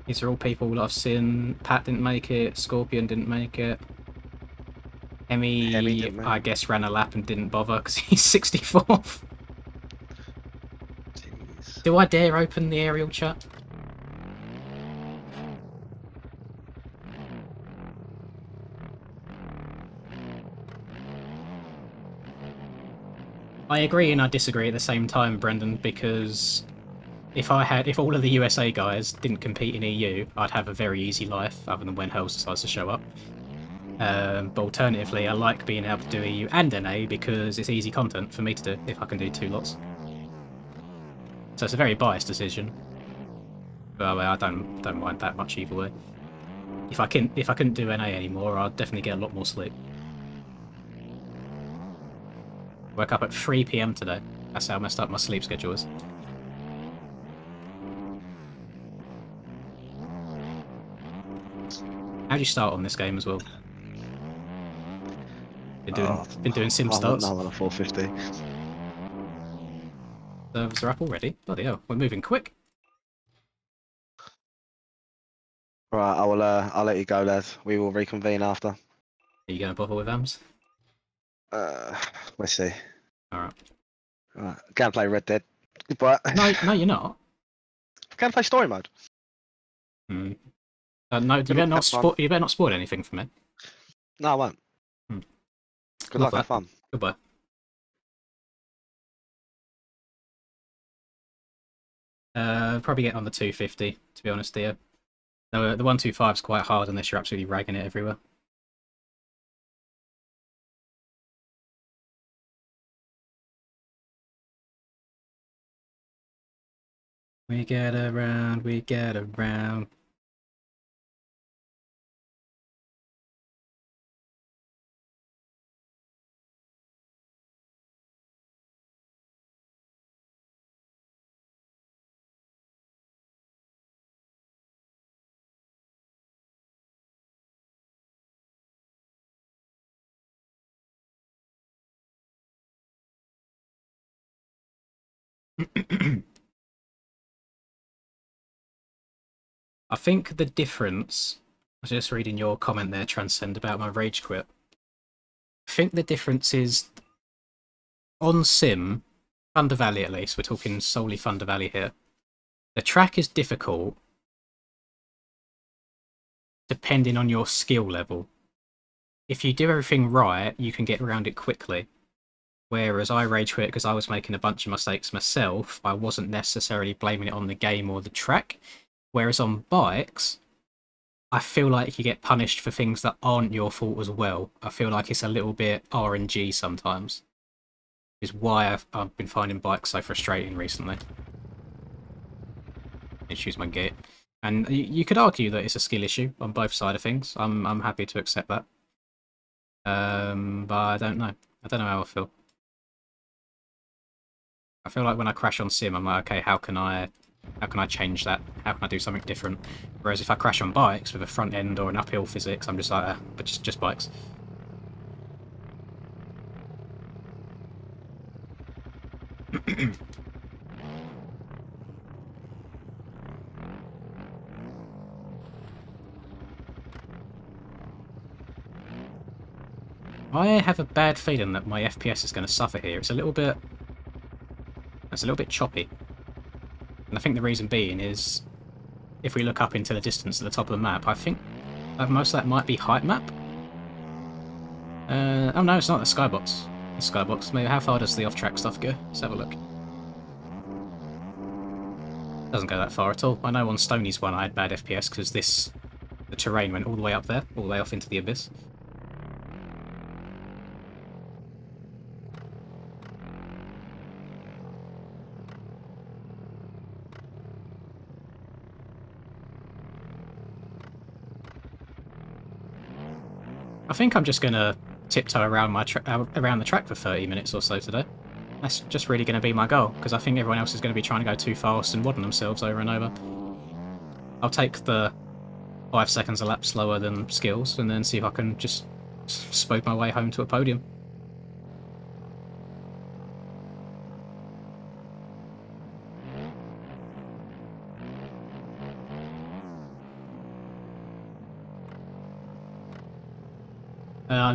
These are all people that I've seen. Pat didn't make it. Scorpion didn't make it. Emmy I guess, ran a lap and didn't bother because he's 64th. Jeez. Do I dare open the aerial chat? I agree and I disagree at the same time, Brendan, because if all of the USA guys didn't compete in EU, I'd have a very easy life, other than when Hells decides to show up. But alternatively, I like being able to do EU and NA because it's easy content for me to do if I can do 2 lots. So it's a very biased decision. But I don't mind that much either way. If I couldn't do NA anymore, I'd definitely get a lot more sleep. Woke up at 3 PM today. That's how messed up my sleep schedule is. How'd you start on this game as well? Been doing sim starts? I'm on a 450. Servers are up already? Bloody hell, we're moving quick. Right, I'll let you go, lad. We will reconvene after. Are you going to bother with AMS? Let's see. Alright. Right, go and play Red Dead. But No, no, you're not. I can play story mode. Hmm. No, you Good better luck, not have fun. spoil. You better not spoil anything for me. No, I won't. Hmm. Good Love luck, have that. fun. Goodbye. Probably get on the 250, to be honest, here. No, the 125 is quite hard unless you're absolutely ragging it everywhere. We get around, we get around. I think the difference, I was just reading your comment there, Transcend, about my rage quit. I think the difference is on Sim, Thunder Valley at least, we're talking solely Thunder Valley here. The track is difficult depending on your skill level. If you do everything right, you can get around it quickly. Whereas I rage quit because I was making a bunch of mistakes myself. I wasn't necessarily blaming it on the game or the track. Whereas on bikes, I feel like you get punished for things that aren't your fault as well. I feel like it's a little bit RNG sometimes. Is why I've been finding bikes so frustrating recently. Issues my gate. And you could argue that it's a skill issue on both sides of things. I'm happy to accept that. But I don't know. I don't know how I feel. I feel like when I crash on Sim, I'm like, okay, how can I change that? How can I do something different? Whereas if I crash on bikes with a front end or an uphill physics, I'm just like, but just bikes. I have a bad feeling that my FPS is going to suffer here. It's a little bit choppy. And I think the reason being is, if we look up into the distance at the top of the map, I think most of that might be height map. Oh no, it's not the skybox. The skybox. Maybe how far does the off-track stuff go? Let's have a look. Doesn't go that far at all. I know on Stoney's one I had bad FPS because the terrain went all the way up there, all the way off into the abyss. I think I'm just gonna tiptoe around around the track for 30 minutes or so today. That's just really going to be my goal, because I think everyone else is going to be trying to go too fast and wadding themselves over and over. I'll take the 5 seconds a lap slower than skills, and then see if I can just spoke my way home to a podium.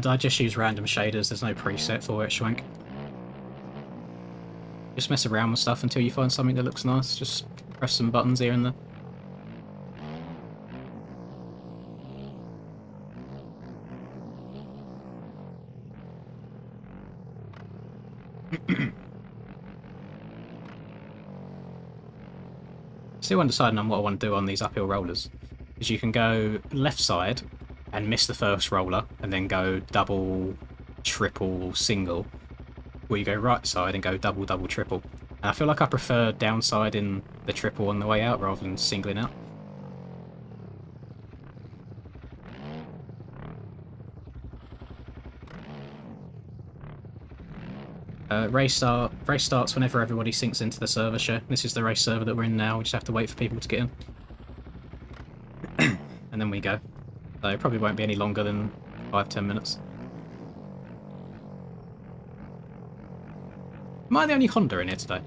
I just use random shaders, there's no preset for it, Schwank. Just mess around with stuff until you find something that looks nice, just press some buttons here and there. Still undecided on what I want to do on these uphill rollers. Because you can go left side and miss the first roller, and then go double, triple, single. Or you go right side and go double, double, triple. And I feel like I prefer downside in the triple on the way out rather than singling out. Race starts whenever everybody syncs into the server share. This is the race server that we're in now, we just have to wait for people to get in. And then we go. So it probably won't be any longer than 5-10 minutes. Am I the only Honda in here today?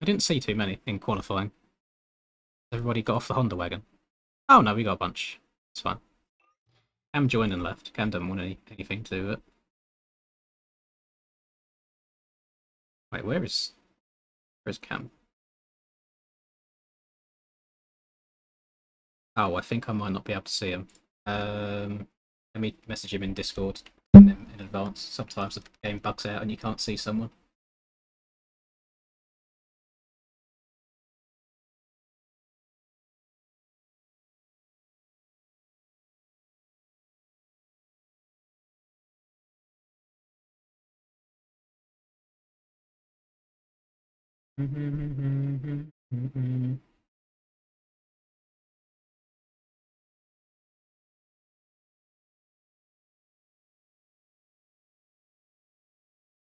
I didn't see too many in qualifying. Everybody got off the Honda wagon. Oh no, we got a bunch. It's fine. Cam joined and left. Cam doesn't want anything to do with it. Wait, where is... Where's Cam? Oh, I think I might not be able to see him. Let me message him in Discord in advance. Sometimes the game bugs out and you can't see someone.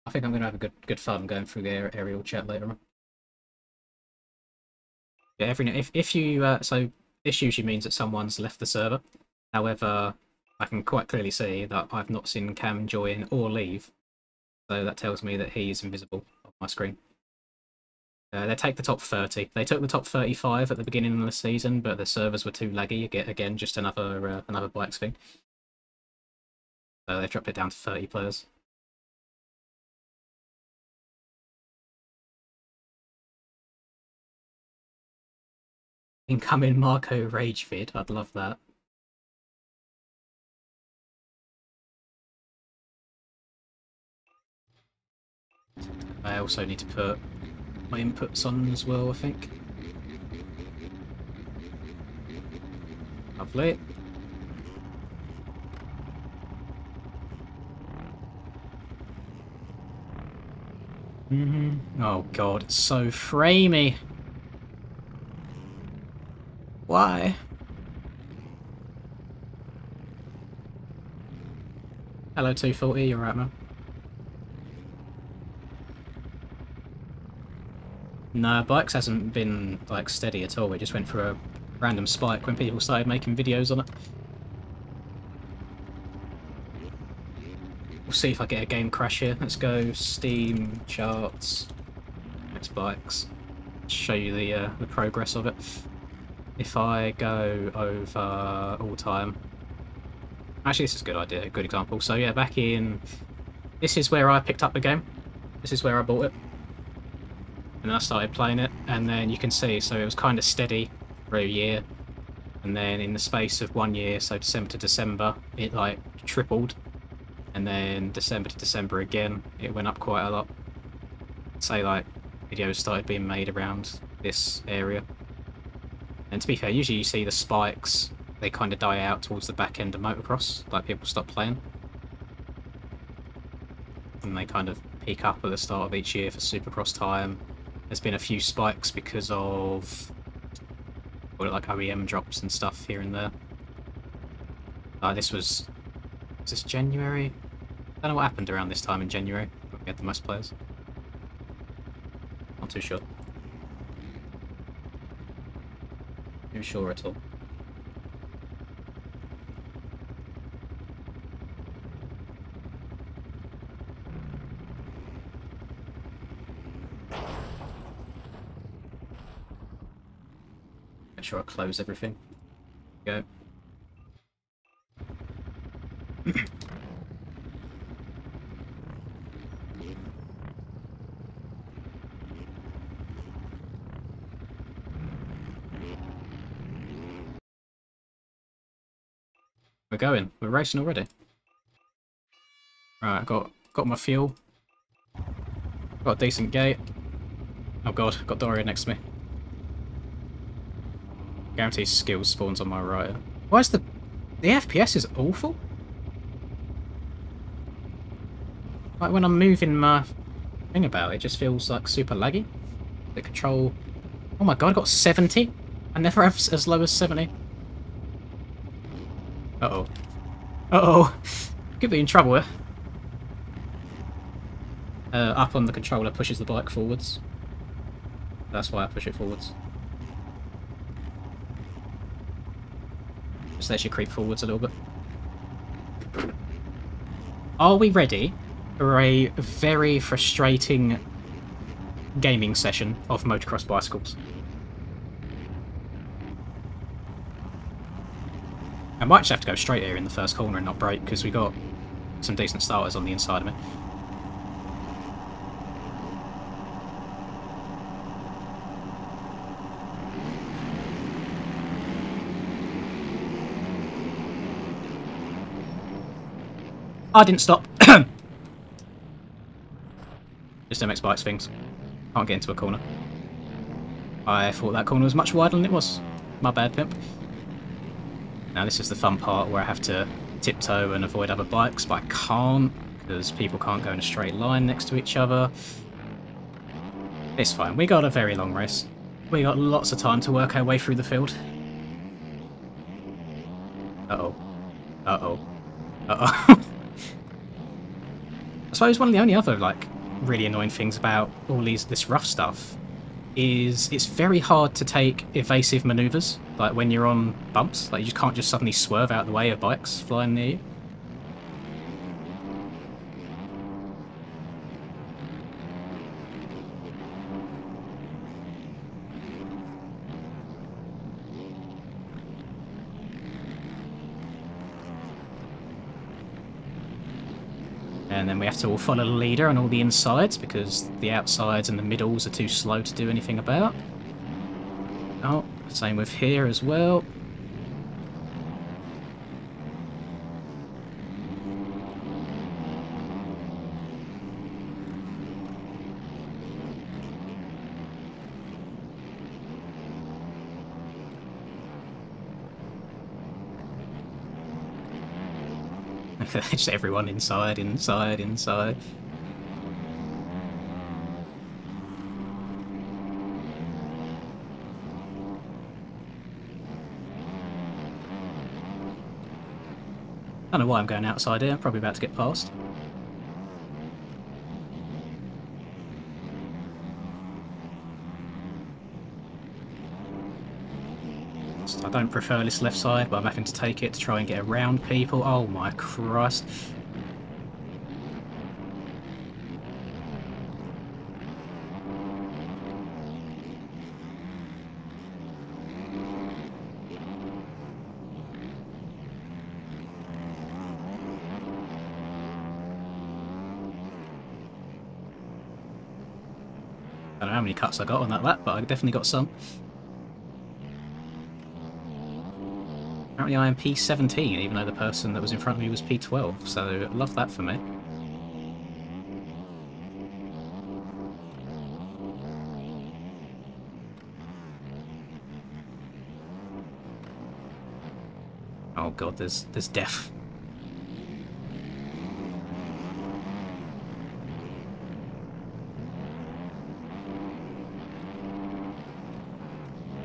I think I'm going to have a good fun going through the aerial chat later on. Yeah, if you so this usually means that someone's left the server. However, I can quite clearly see that I've not seen Cam join or leave, so that tells me that he is invisible on my screen. They take the top 30. They took the top 35 at the beginning of the season, but the servers were too laggy. Again, just another bikes thing. So they dropped it down to 30 players. Incoming Marco Rage vid. I'd love that. I also need to put my inputs on as well, I think. Lovely. Oh god, it's so framey. Why? Hello 240, you're right, man. No, bikes hasn't been like steady at all. We just went for a random spike when people started making videos on it. We'll see if I get a game crash here. Let's go Steam charts, next bikes. Show you the progress of it. If I go over all time, actually this is a good idea, a good example. So yeah, back in, this is where I picked up the game. This is where I bought it. And I started playing it, and then you can see, so it was kind of steady for a year, and then in the space of 1 year, so December to December, it like tripled, and then December to December again, it went up quite a lot. Say like videos started being made around this area. And to be fair, usually you see the spikes, they kind of die out towards the back end of motocross, like people stop playing. And they kind of peak up at the start of each year for Supercross time. There's been a few spikes because of like OEM drops and stuff here and there. Was this January? I don't know what happened around this time in January when we had the most players. Not too sure. Too sure at all. Make sure I close everything. Go. We're going. We're racing already. Right, got my fuel. Got a decent gate. Oh god, got Doria next to me. Guarantee skills spawns on my right. Why is the FPS is awful? Like when I'm moving my thing about, it just feels like super laggy. The control. Oh my god, I got 70. I never have as low as 70. Uh-oh. Uh-oh. Could be in trouble here. Up on the controller pushes the bike forwards. That's why I push it forwards. Just lets you creep forwards a little bit. Are we ready for a very frustrating gaming session of motocross bicycles? I might just have to go straight here in the first corner and not brake, because we got some decent starters on the inside of me. I didn't stop. Just MX bikes things. Can't get into a corner. I thought that corner was much wider than it was. My bad, pimp. Now this is the fun part where I have to tiptoe and avoid other bikes, but I can't because people can't go in a straight line next to each other. It's fine. We got a very long race. We got lots of time to work our way through the field. Uh-oh. Uh-oh. Uh-oh. I suppose one of the only other, like, really annoying things about all this rough stuff is it's very hard to take evasive manoeuvres, like when you're on bumps. Like, you just can't just suddenly swerve out the way of bikes flying near you. And then we have to all follow the leader on all the insides because the outsides and the middles are too slow to do anything about. Oh, same with here as well. Just everyone inside, inside, inside. I don't know why I'm going outside here, probably about to get past. I don't prefer this left side, but I'm having to take it to try and get around people. Oh my Christ. I don't know how many cuts I got on that lap, but I definitely got some. Apparently I am P17, even though the person that was in front of me was P12, so love that for me. Oh god, there's death.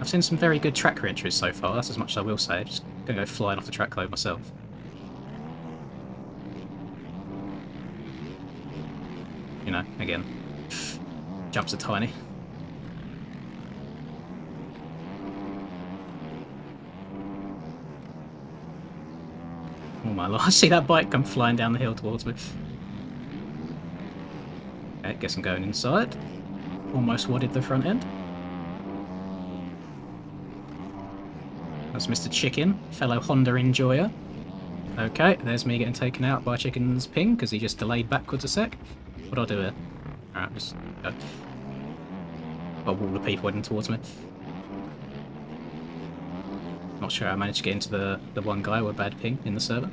I've seen some very good track re-entries so far, that's as much as I will say. Just gonna go flying off the track load myself. You know, again, jumps are tiny. Oh my lord, I see that bike come flying down the hill towards me. Okay, guess I'm going inside. Almost wadded the front end. That's Mr. Chicken, fellow Honda enjoyer. Okay, there's me getting taken out by Chicken's ping because he just delayed backwards a sec. What do I do here? Alright, just go. Got a wall of people heading towards me. Not sure how I managed to get into the one guy with a bad ping in the server.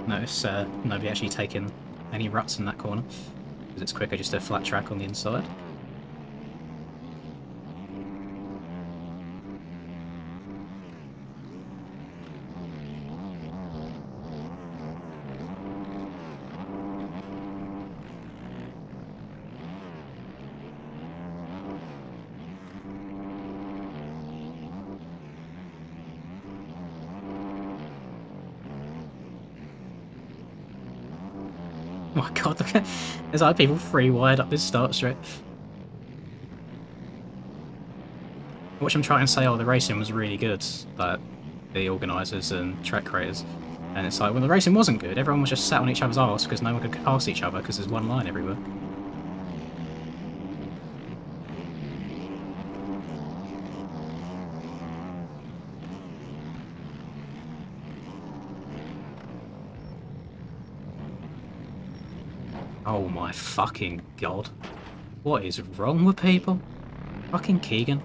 Notice nobody actually taking any ruts in that corner, because it's quicker just a flat track on the inside. Oh my god, there's like people free wide up this start straight. Watch them try and say, oh, the racing was really good, like the organisers and track creators. And it's like, well, the racing wasn't good, everyone was just sat on each other's arse because no one could pass each other because there's one line everywhere. Oh my fucking god. What is wrong with people? Fucking Keegan.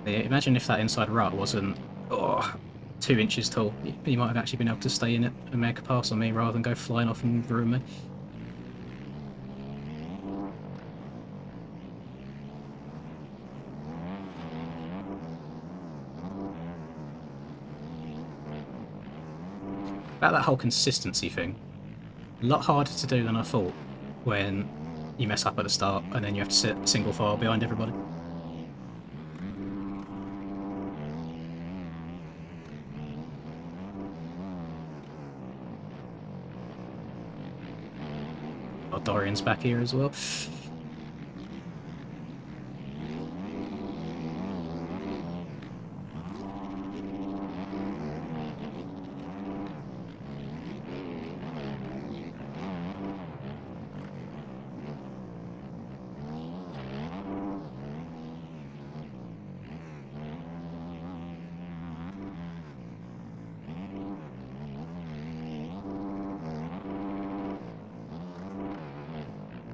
Yeah, imagine if that inside rut wasn't 2 inches tall. You might have actually been able to stay in it and make a pass on me rather than go flying off and ruin me. About that whole consistency thing, a lot harder to do than I thought when you mess up at the start and then you have to sit single file behind everybody. Oh, Dorian's back here as well.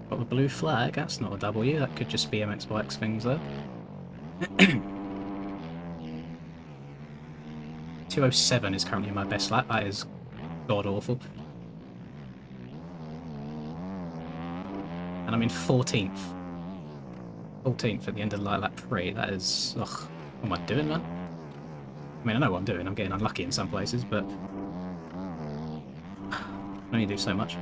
Got the blue flag, that's not a W, that could just be MX Bikes things there. 207 is currently my best lap, that is god awful. And I'm in 14th. 14th at the end of lap 3, that is... ugh, what am I doing, man? I mean, I know what I'm doing, I'm getting unlucky in some places, but... I only do so much.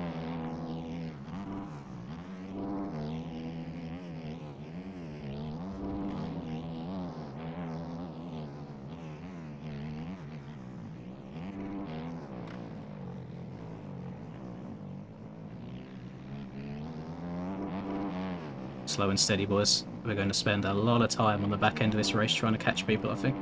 Slow and steady, boys. We're going to spend a lot of time on the back end of this race trying to catch people, I think.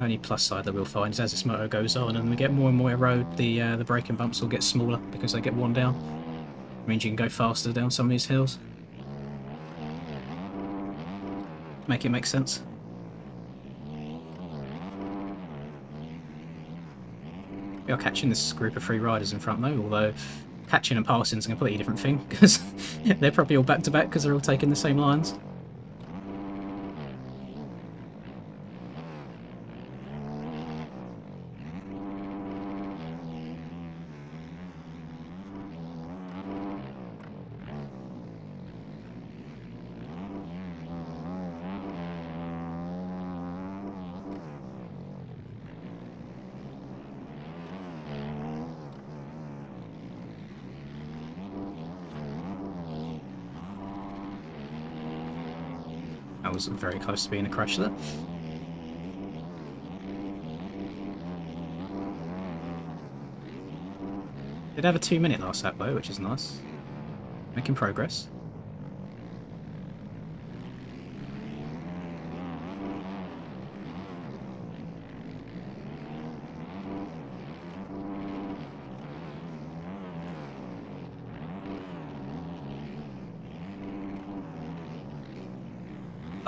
Only plus side that we'll find is as this motor goes on and we get more and more road, the braking bumps will get smaller because they get worn down. It means you can go faster down some of these hills. Make it make sense. We are catching this group of 3 riders in front though, although catching and passing is a completely different thing because they're probably all back to back because they're all taking the same lines. I was very close to being a crash there. Did have a 2-minute last lap though, which is nice. Making progress.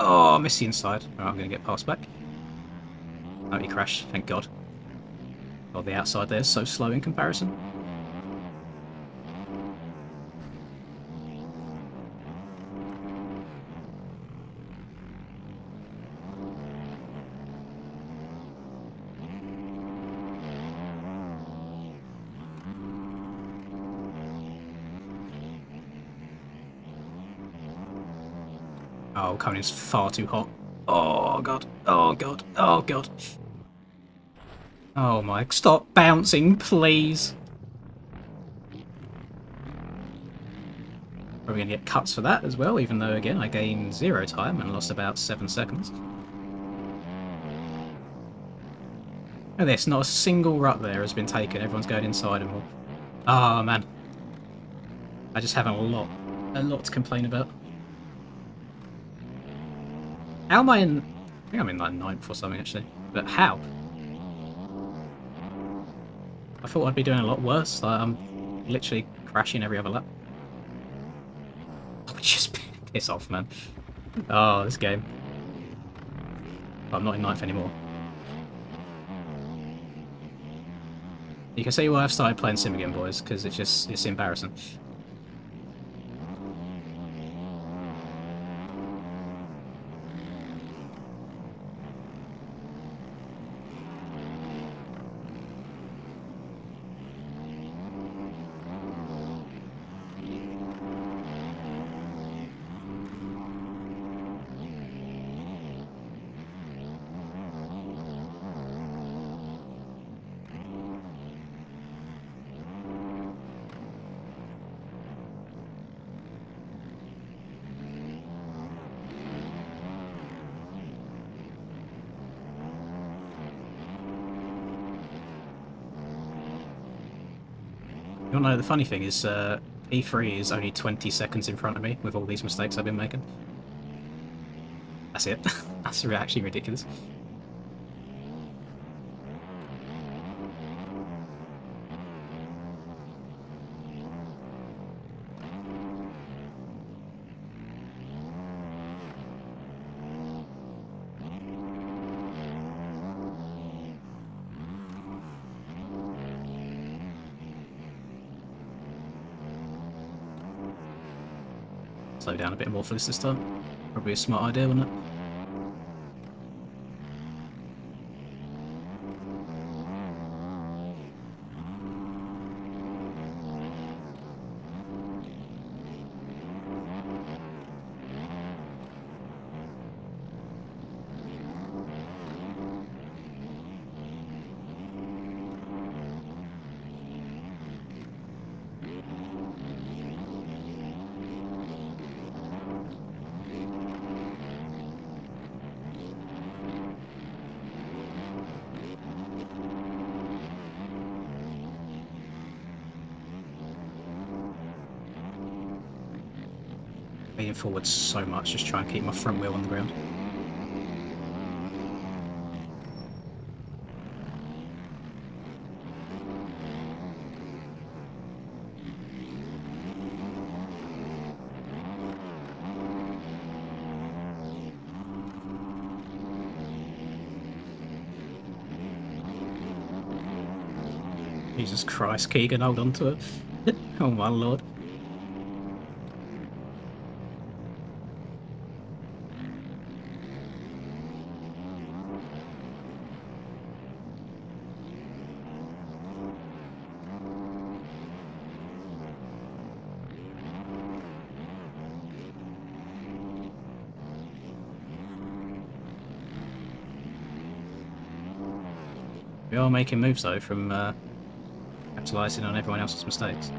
Oh, I missed the inside. Alright, I'm going to get past back. Oh, he crashed, thank God. Oh, the outside there is so slow in comparison. Oh, coming is far too hot. Oh god, oh god, oh god. Oh my, stop bouncing, please. Probably going to get cuts for that as well, even though, again, I gained 0 time and lost about 7 seconds. Look at this, not a single rut there has been taken. Everyone's going inside and all. Oh, man. I just have a lot to complain about. How am I in... I think I'm in like 9th or something, actually. But how? I thought I'd be doing a lot worse. Like, I'm literally crashing every other lap. Oh, just piss off, man. Oh, this game. I'm not in 9th anymore. You can see why I've started playing sim again, boys, because it's embarrassing. You know, the funny thing is, E3 is only 20 seconds in front of me with all these mistakes I've been making. That's it. That's actually ridiculous. Slow down a bit more for this time. Probably a smart idea, wouldn't it? Leaning forward so much, just try and keep my front wheel on the ground. Jesus Christ, Keegan, hold on to it. Oh my lord. We are making moves though from capitalising on everyone else's mistakes.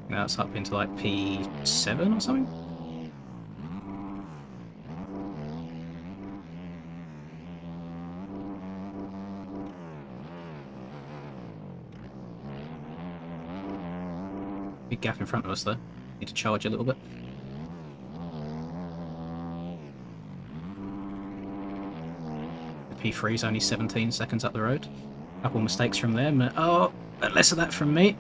Now it's up into like P7 or something. Big gap in front of us though. Need to charge a little bit. The P3 is only 17 seconds up the road. Couple mistakes from them. Oh, but less of that from me.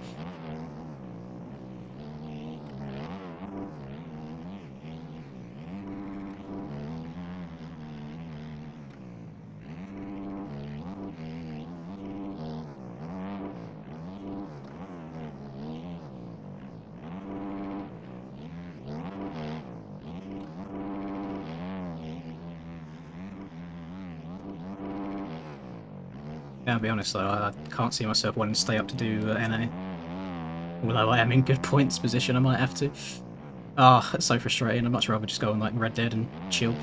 I'll be honest though, I can't see myself wanting to stay up to do NA. Although I am in good points position, I might have to. Ah, oh, it's so frustrating. I'd much rather just go on like Red Dead and chill.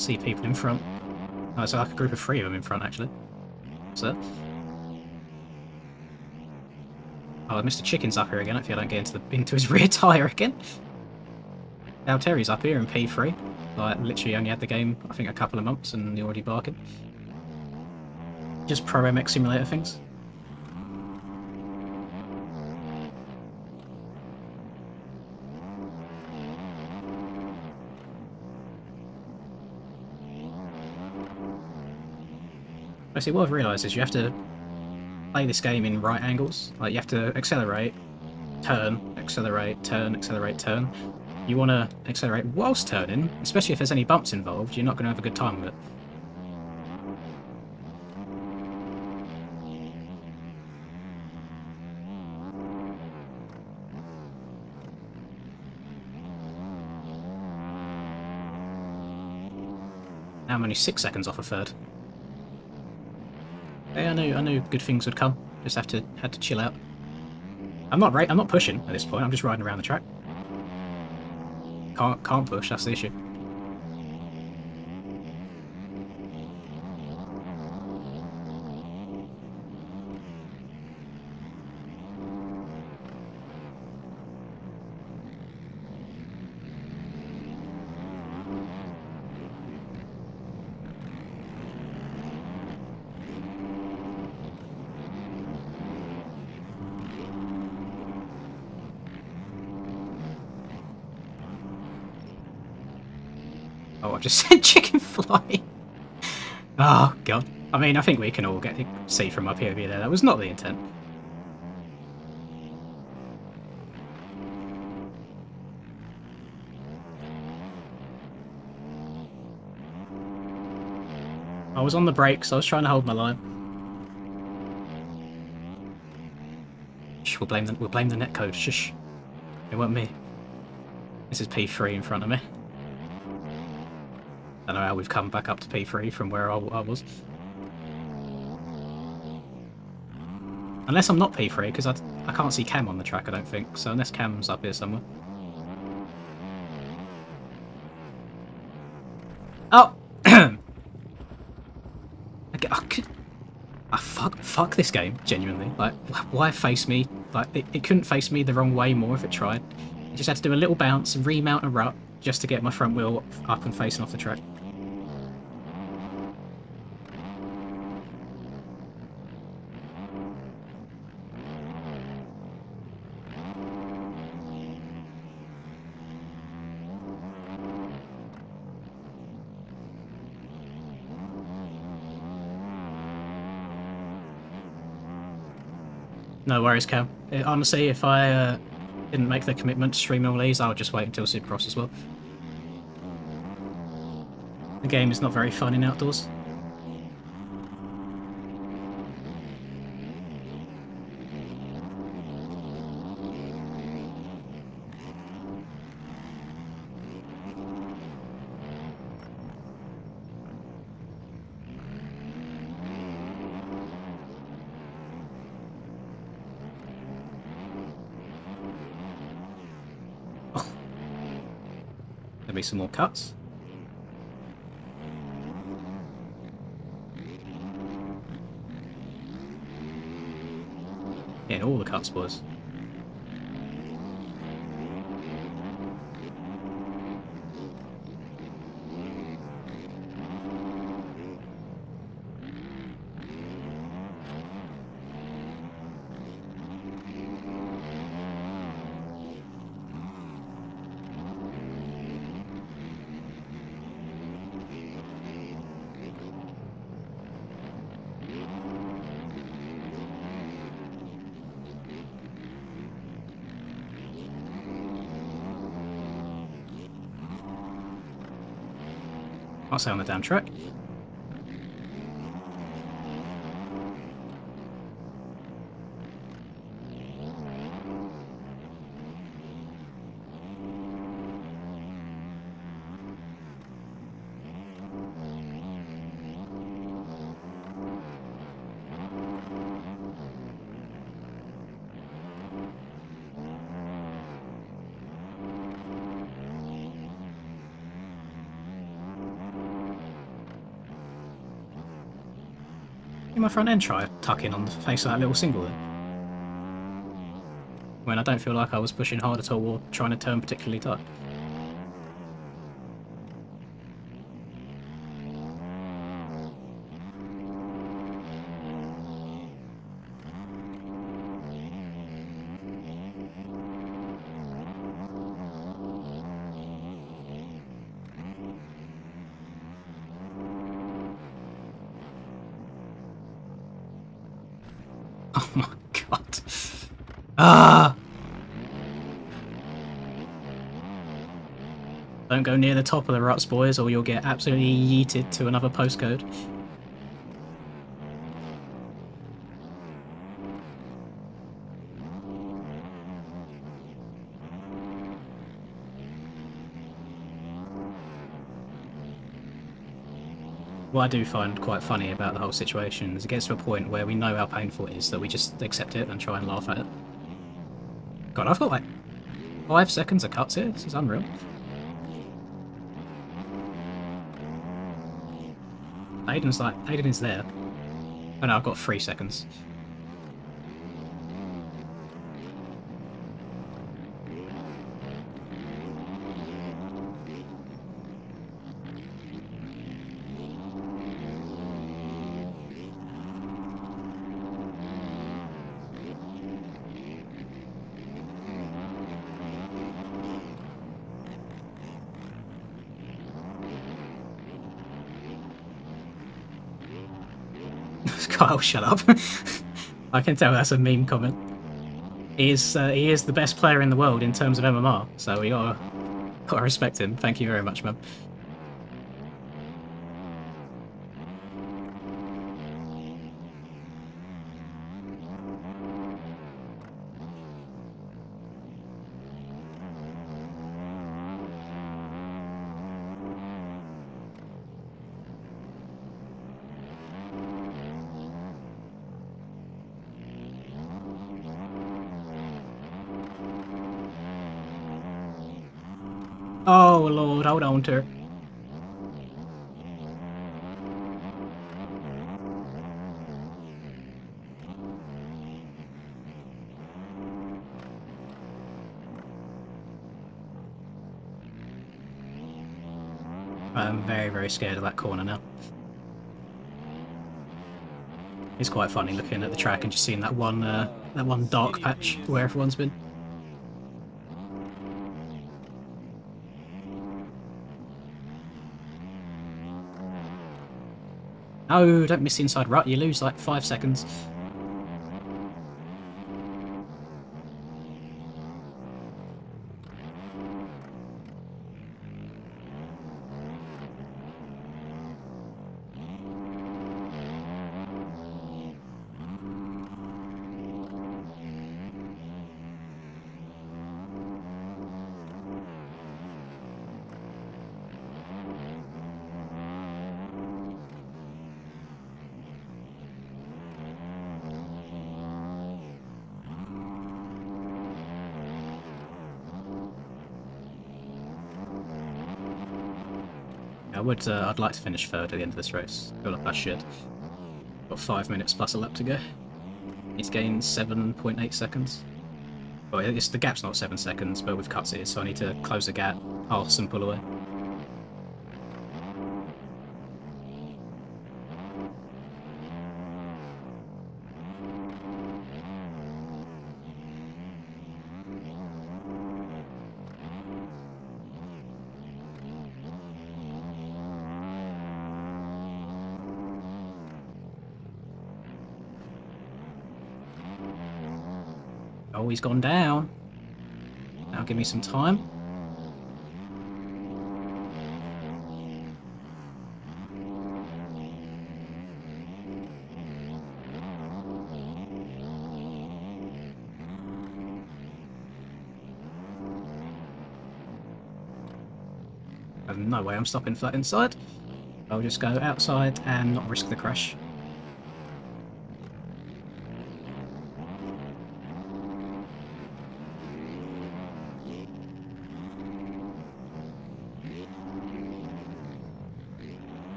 see people in front. Oh, it's like a group of 3 of them in front, actually. So. Oh, Mr. Chicken's up here again. Hopefully I don't get into his rear tyre again. Now Terry's up here in P3. Like, literally only had the game, I think, a couple of months and you're already barking. Just Pro MX Simulator things. Basically, what I've realised is you have to play this game in right angles. Like, you have to accelerate, turn, accelerate, turn, accelerate, turn. You want to accelerate whilst turning, especially if there's any bumps involved, you're not going to have a good time with it. Now I'm only 6 seconds off a third. Hey, I knew good things would come. Just had to chill out. I'm not pushing at this point. I'm just riding around the track. Can't push. That's the issue. Oh, I've just said chicken fly. Oh, God. I mean, I think we can all see from up here there. That was not the intent. I was on the brakes. I was trying to hold my line. Shh, we'll blame the netcode. Shush. It weren't me. This is P3 in front of me. I don't know how we've come back up to P3 from where I was. Unless I'm not P3, because I can't see Cam on the track, I don't think. So unless Cam's up here somewhere. Oh! Fuck this game, genuinely. Like, why face me? Like, it couldn't face me the wrong way more if it tried. I just had to do a little bounce and remount a rut just to get my front wheel up and facing off the track. No worries, Cam. Honestly, if I didn't make the commitment to stream all these, I would just wait until Supercross as well. The game is not very fun in outdoors. There'll be some more cuts. Getting all the cuts, boys. I'll stay on the damn track. In my front end try tuck in on the face of that little single then. When I don't feel like I was pushing hard at all or trying to turn particularly tight. Oh my god. Ah! Don't go near the top of the ruts, boys, or you'll get absolutely yeeted to another postcode. What I do find quite funny about the whole situation is it gets to a point where we know how painful it is that we just accept it and try and laugh at it. God, I've got like 5 seconds of cuts here. This is unreal. Aiden is there. Oh no, I've got 3 seconds. Kyle, shut up. I can tell that's a meme comment. He is the best player in the world in terms of MMR, so we gotta respect him. Thank you very much, man. Oh lord, hold on to her. I'm very, very scared of that corner now. It's quite funny looking at the track and just seeing that one dark patch where everyone's been. No, don't miss the inside rut, you lose like 5 seconds. I'd like to finish third at the end of this race. I feel like I should. Got 5 minutes plus a lap to go. Need to gain 7.8 seconds. Well, the gap's not 7 seconds, but we've cut it, so I need to close the gap, pass and pull away. Oh, he's gone down. Now give me some time. No way I'm stopping flat inside. I'll just go outside and not risk the crash.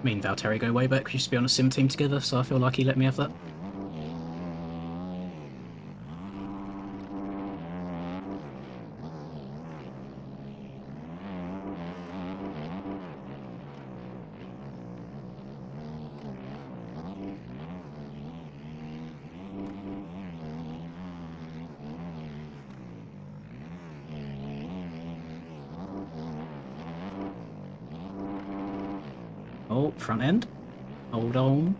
Me and Valtteri go way back. We used to be on a sim team together, so I feel like he let me have that. Oh, front end. Hold on.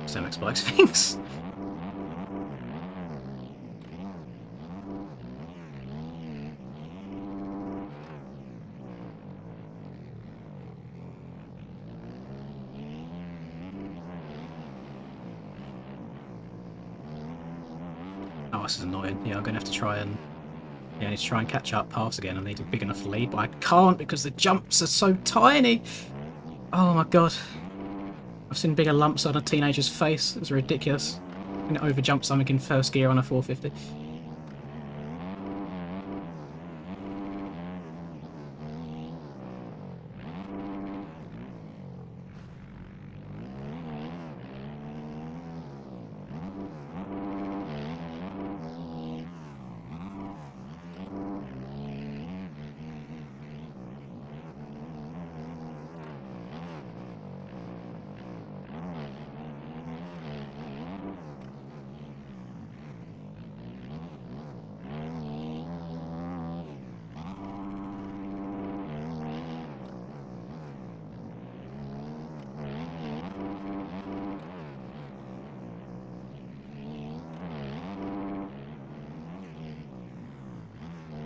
Stem explodes things. Oh, this is annoying. Yeah, I'm gonna have to try and I need to try and catch up, pass again. I need a big enough lead, but I can't because the jumps are so tiny. Oh my god. I've seen bigger lumps on a teenager's face. It's ridiculous. I'm gonna overjump something in first gear on a 450.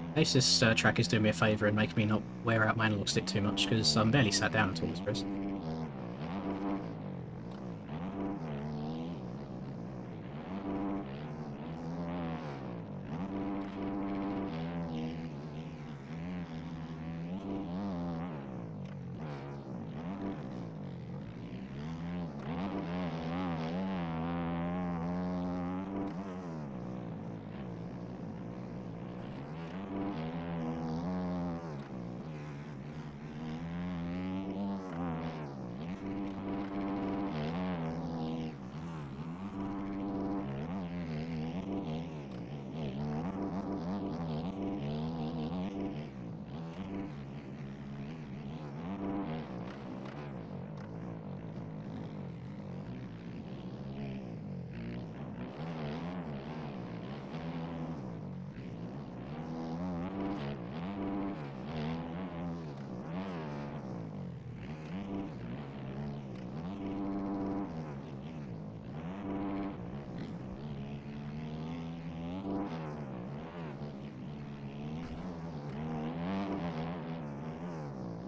At least this track is doing me a favour and making me not wear out my analog stick too much, because I'm barely sat down at all this race.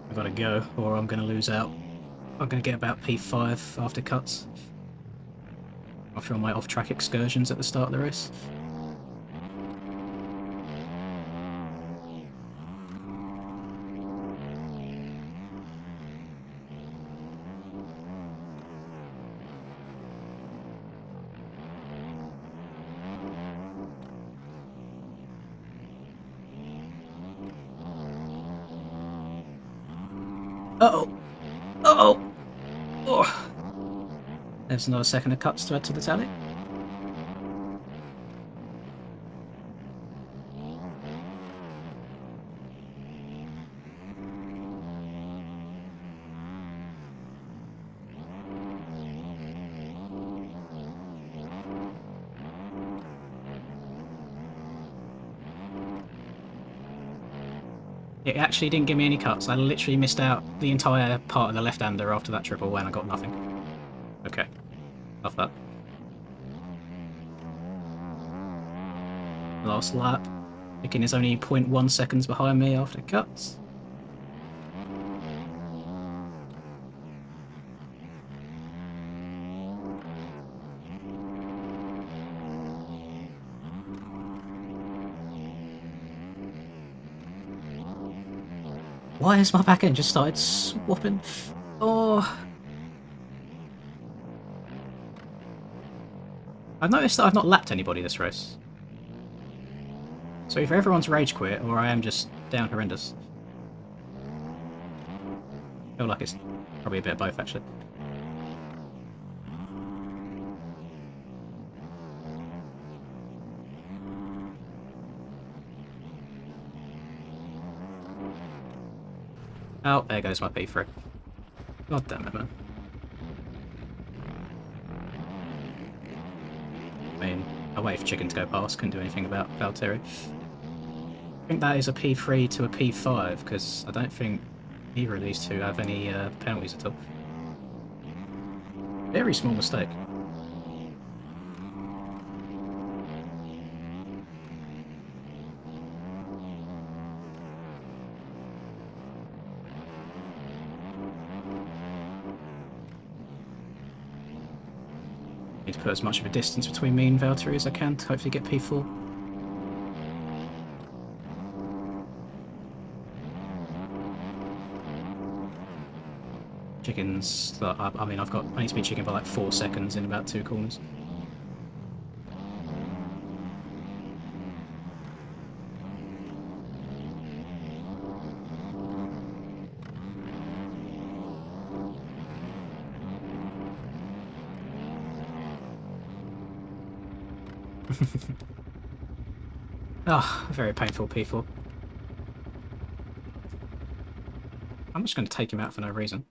I've got to go, or I'm going to lose out. I'm going to get about P5 after cuts. After all my off-track excursions at the start of the race. Uh-oh! Uh-oh! Oh. There's another second of cuts to add to the tally. It actually didn't give me any cuts. I literally missed out the entire part of the left-hander after that triple and I got nothing. Okay. Love that. Last lap. Chicken is only 0.1 seconds behind me after cuts. Why has my back end just started swapping? Oh. I've noticed that I've not lapped anybody this race. So either everyone's rage quit, or I am just down horrendous. I feel like it's probably a bit of both, actually. Oh, there goes my P3. God damn it, man. I mean, I waited for Chicken to go past, couldn't do anything about Valtteri. I think that is a P3 to a P5, because I don't think either of these two have any penalties at all. Very small mistake. Need to put as much of a distance between me and Valtteri as I can to hopefully get P4. Chickens, I mean, I need to beat Chicken by like 4 seconds in about 2 corners. Ah, oh, very painful P4. I'm just going to take him out for no reason.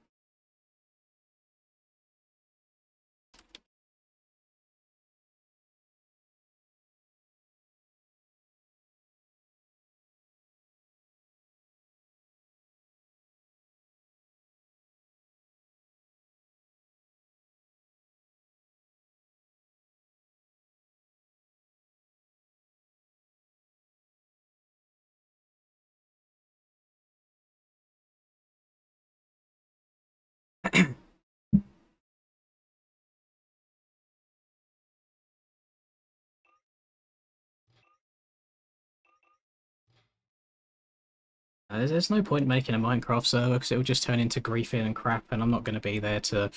There's no point making a Minecraft server because it'll just turn into griefing and crap, and I'm not going to be there to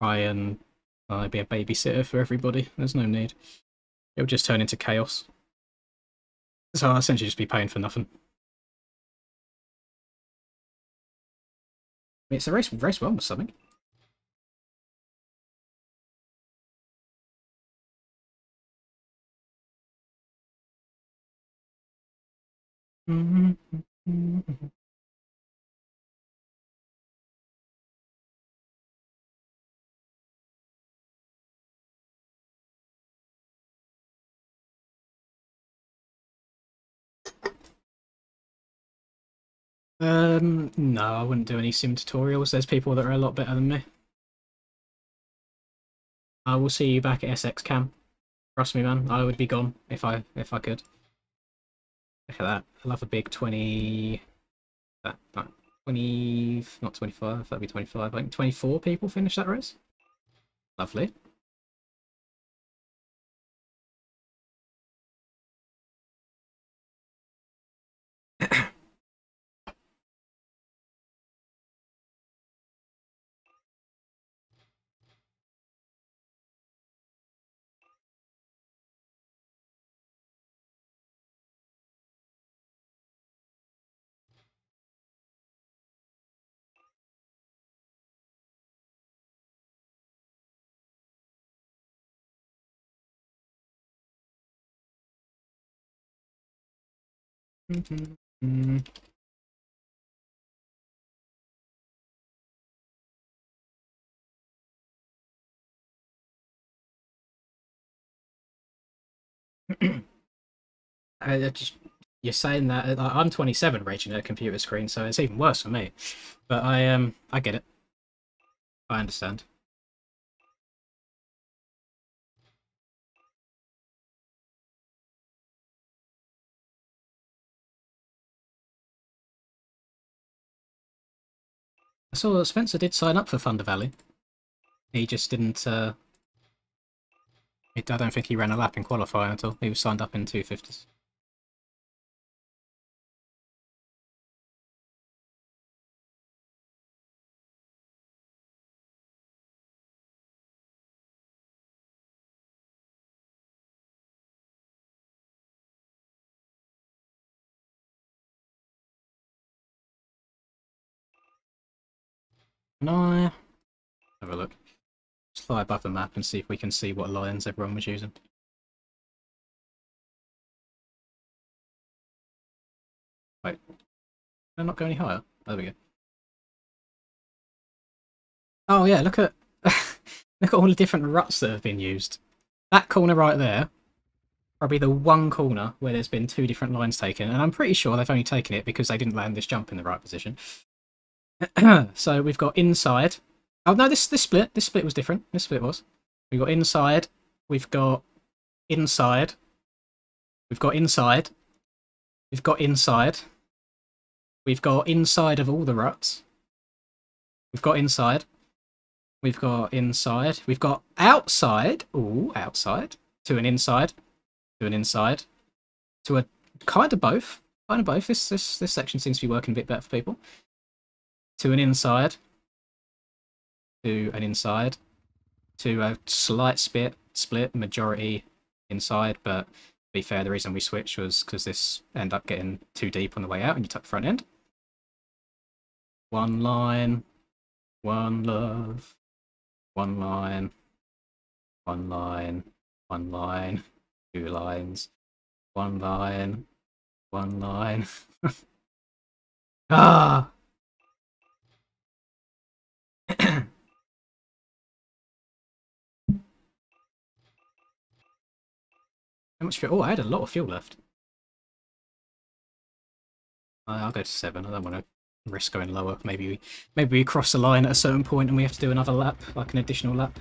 try and be a babysitter for everybody. There's no need. It'll just turn into chaos. So I'll essentially just be paying for nothing. I mean, it's a race one or something. No, I wouldn't do any sim tutorials. There's people that are a lot better than me. I will see you back at SX Cam. Trust me, man. I would be gone if I could. Look at that. I love a big 20. That 20, not 25. That'd be 25. I think 24 people finished that race. Lovely. You're saying that I'm 27 raging at a computer screen, so it's even worse for me. But I get it. I understand. I saw Spencer did sign up for Thunder Valley. He just didn't. I don't think he ran a lap in qualifying at all. He was signed up in 250s. Can I have a look? Just fly above the map and see if we can see what lines everyone was using. Wait, did I not go any higher? There we go. Oh yeah, look at look at all the different ruts that have been used. That corner right there, probably the one corner where there's been 2 different lines taken, and I'm pretty sure they've only taken it because they didn't land this jump in the right position. So we've got inside. Oh no, this split was different. This split was. We've got inside. We've got inside. We've got inside. We've got inside. We've got inside of all the ruts. We've got inside. We've got inside. We've got outside. Ooh, outside. To an inside. To an inside. To a kind of both. Kind of both. This section seems to be working a bit better for people. To an inside. To an inside. To a slight split, majority inside, but to be fair, the reason we switched was because this ended up getting too deep on the way out and you took the front end. One line, one love, one line, one line, one line, 2 lines, one line, one line. Ah! How much fuel? Oh, I had a lot of fuel left. I'll go to 7. I don't want to risk going lower. Maybe we cross the line at a certain point and we have to do another lap, like an additional lap.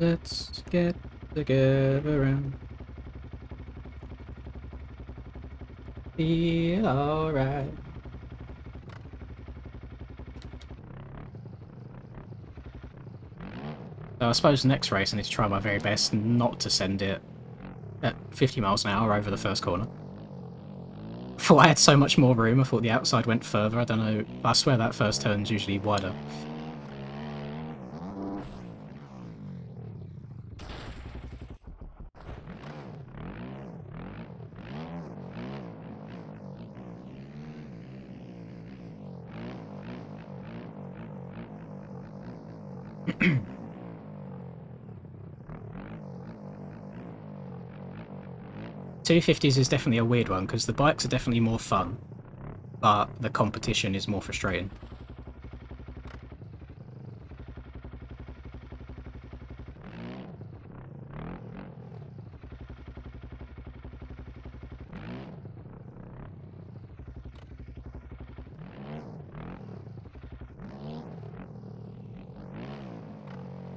Let's get together and feel alright. So I suppose the next race I need to try my very best not to send it at 50 miles an hour over the first corner. I thought I had so much more room, I thought the outside went further, I don't know, I swear that first turn's usually wider. .250s is definitely a weird one because the bikes are definitely more fun, but the competition is more frustrating.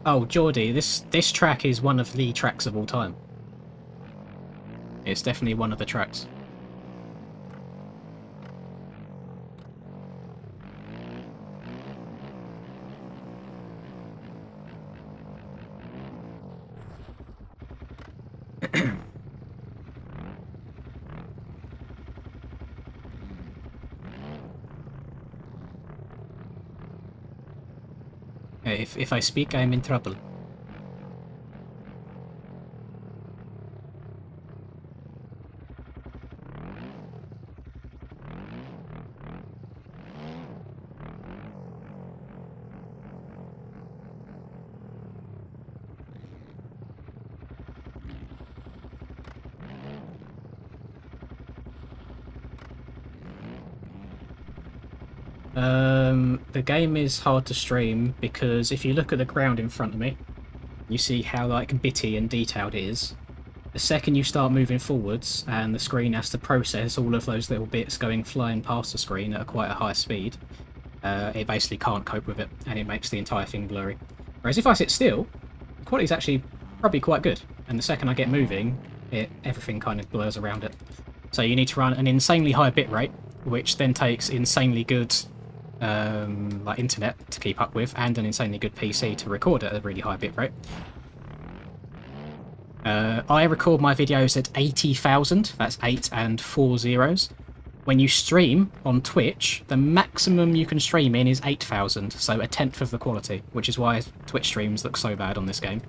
Oh, Geordie, this track is one of the tracks of all time. It's definitely one of the tracks. If I speak, I am in trouble. The game is hard to stream because if you look at the ground in front of me, you see how like bitty and detailed it is. The second you start moving forwards and the screen has to process all of those little bits going flying past the screen at quite a high speed, it basically can't cope with it and it makes the entire thing blurry. Whereas if I sit still, the quality is actually probably quite good, and the second I get moving, everything kind of blurs around it. So you need to run an insanely high bitrate, which then takes insanely good like internet to keep up with, and an insanely good PC to record at a really high bitrate. I record my videos at 80,000, that's 8 and 4 zeros. When you stream on Twitch, the maximum you can stream in is 8,000, so a tenth of the quality, which is why Twitch streams look so bad on this game,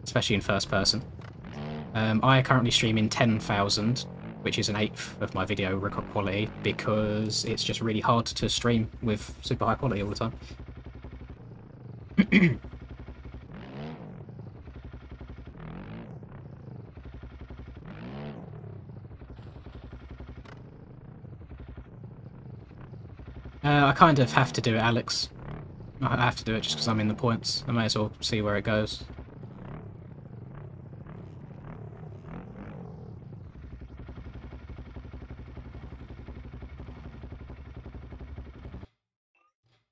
especially in first person. I currently stream in 10,000, which is an eighth of my video record quality, because it's just really hard to stream with super high quality all the time. I kind of have to do it, Alex. I have to do it just because I'm in the points. I may as well see where it goes.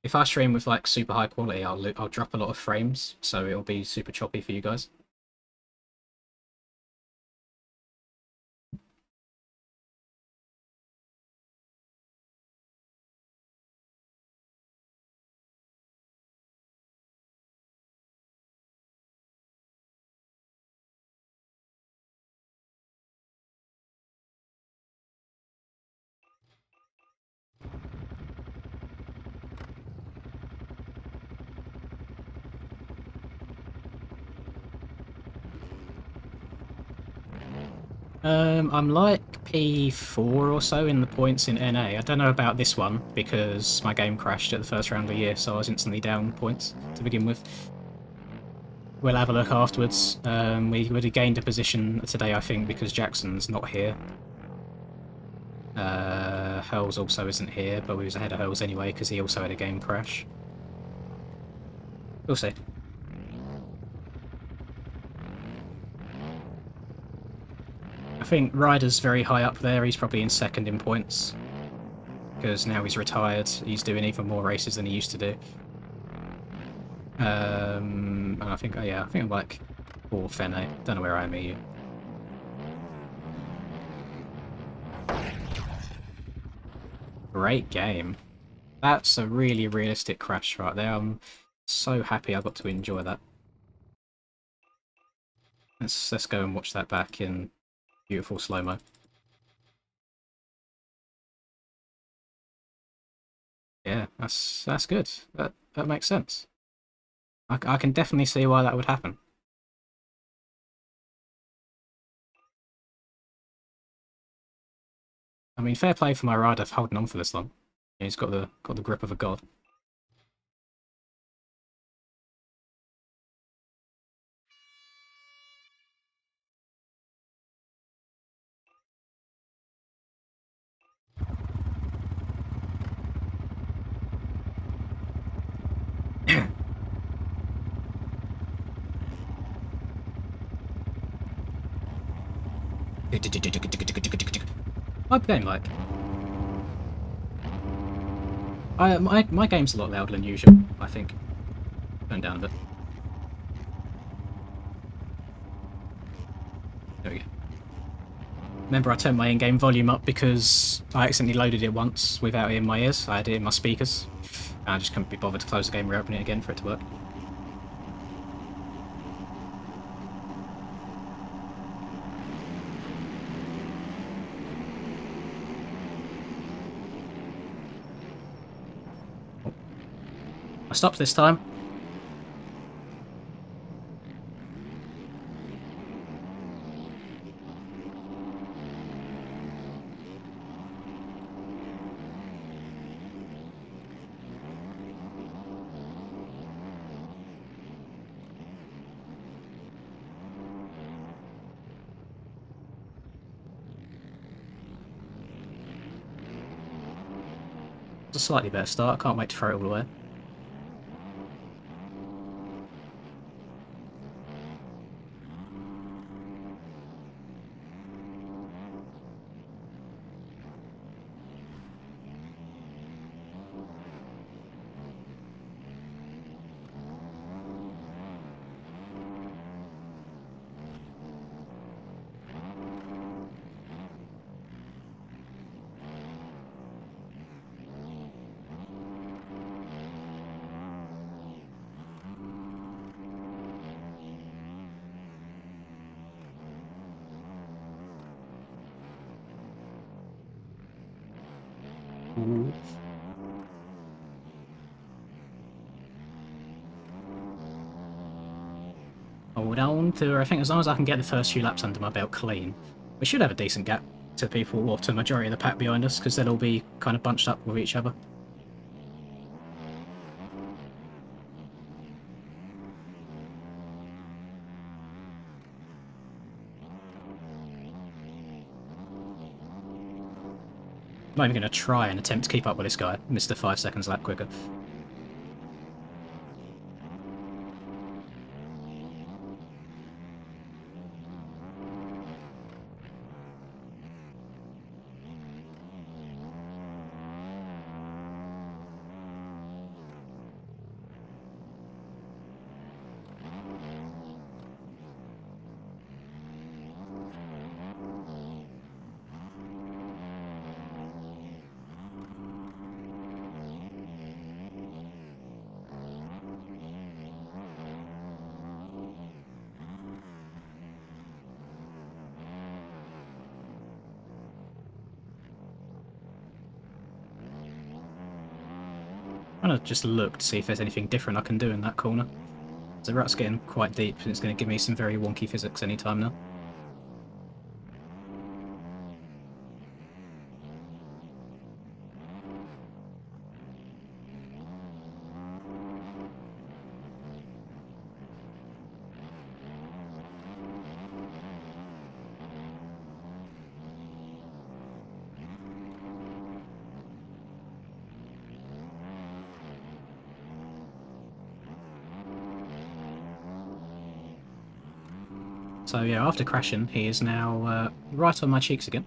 If I stream with like super high quality, I'll drop a lot of frames, so it'll be super choppy for you guys. I'm like P4 or so in the points in NA. I don't know about this one because my game crashed at the first round of the year, so I was instantly down points to begin with. We'll have a look afterwards. We would have gained a position today, I think, because Jackson's not here. Hurls also isn't here, but we was ahead of Hurls anyway because he also had a game crash. We'll see. I think Ryder's very high up there. He's probably in second in points because now he's retired. He's doing even more races than he used to do. And I think, yeah, I think I'm like fourth NA. Don't know where I am here. Great game. That's a really realistic crash right there. I'm so happy I got to enjoy that. Let's go and watch that back in beautiful slow-mo. Yeah, that's good. That makes sense. I can definitely see why that would happen. I mean, fair play for my rider for holding on for this long. He's got the grip of a god. My game like. My game's a lot louder than usual, I think. Turn down a bit. There we go. Remember, I turned my in-game volume up because I accidentally loaded it once without it in my ears. I had it in my speakers. And I just couldn't be bothered to close the game and reopen it again for it to work. I stopped this time. It's a slightly better start. I can't wait to throw it all away. Ooh. Hold on to, I think as long as I can get the first few laps under my belt clean, we should have a decent gap to people, or to the majority of the pack behind us, because they'll all be kind of bunched up with each other. I'm not even going to try and attempt to keep up with this guy, Mr. 5 seconds lap quicker. I'm going to just look to see if there's anything different I can do in that corner. The rut's getting quite deep and it's going to give me some very wonky physics anytime now. So yeah, after crashing, he is now right on my cheeks again.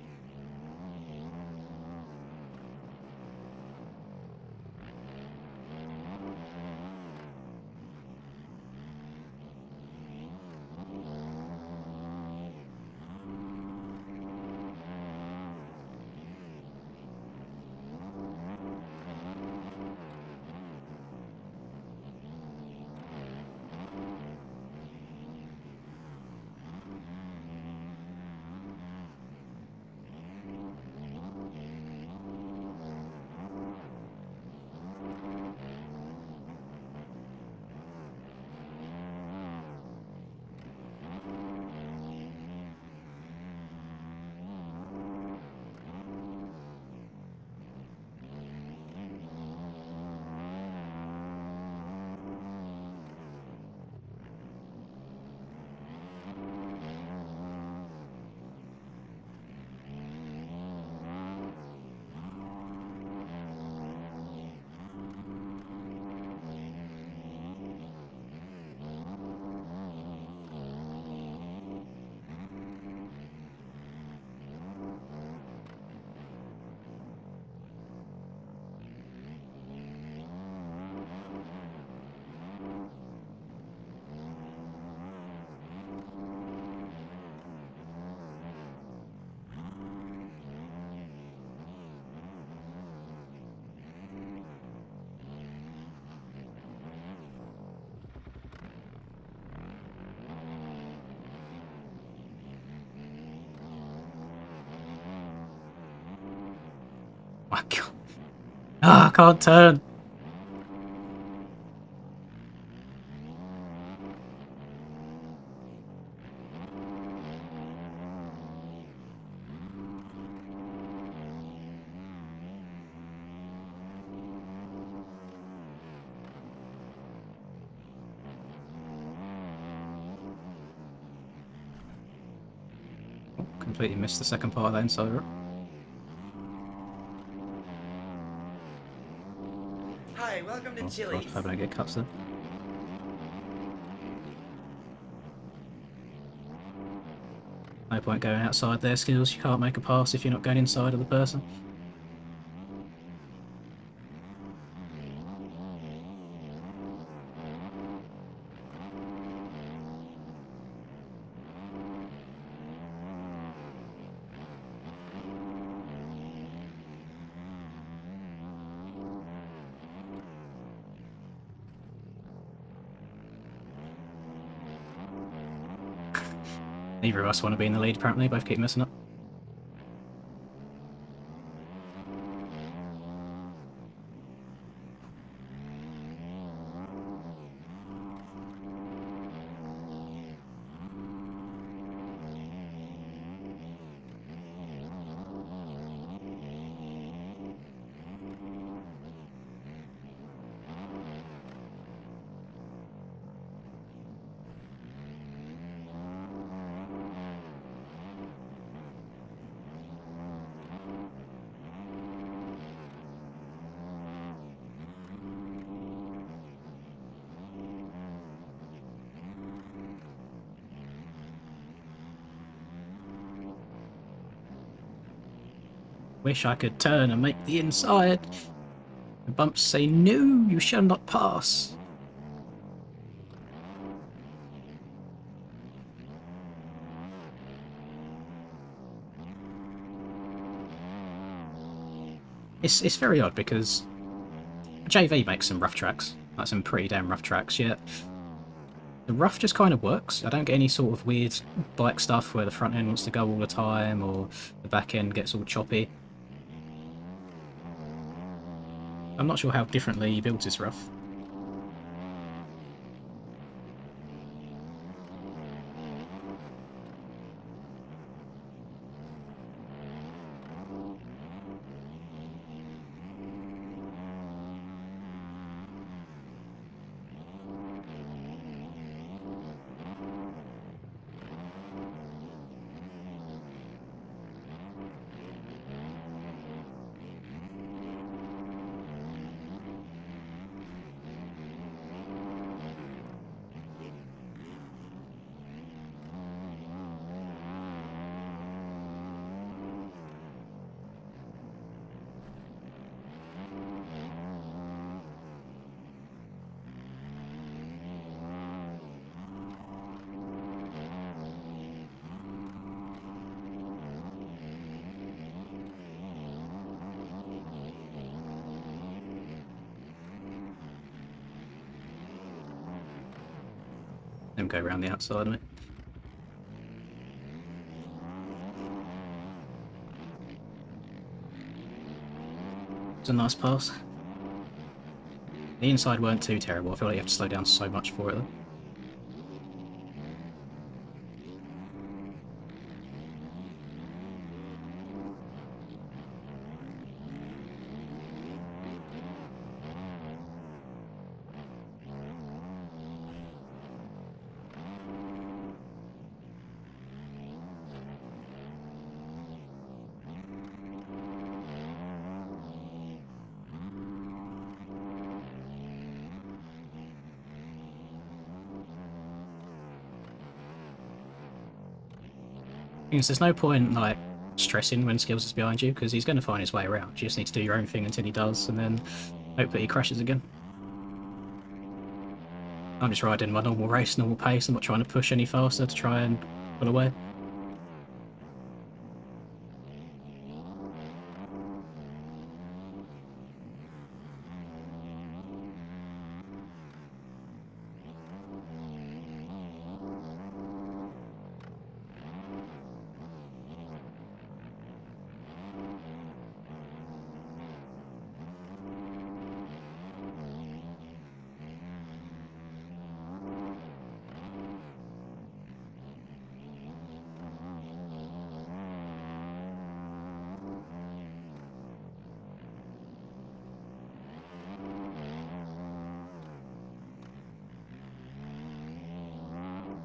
My God. Ah, I can't turn. Completely missed the second part of that inside route. Hi, welcome to Oh, God, Chili's. hope I don't get cuts there. No point going outside their skills. You can't make a pass if you're not going inside of the person. Neither of us want to be in the lead, apparently. Both keep messing up. Wish I could turn and make the inside. The bumps say, no, you shall not pass. It's very odd because JV makes some rough tracks, like some pretty damn rough tracks, yet the rough just kind of works. I don't get any sort of weird bike stuff where the front end wants to go all the time or the back end gets all choppy. I'm not sure how differently he builds his rough. Then go around the outside of it. It's a nice pass. The inside weren't too terrible. I feel like you have to slow down so much for it though. Because there's no point like stressing when Skills is behind you because he's going to find his way around. You just need to do your own thing until he does, and then hope that he crashes again. I'm just riding my normal race, normal pace. I'm not trying to push any faster to try and pull away.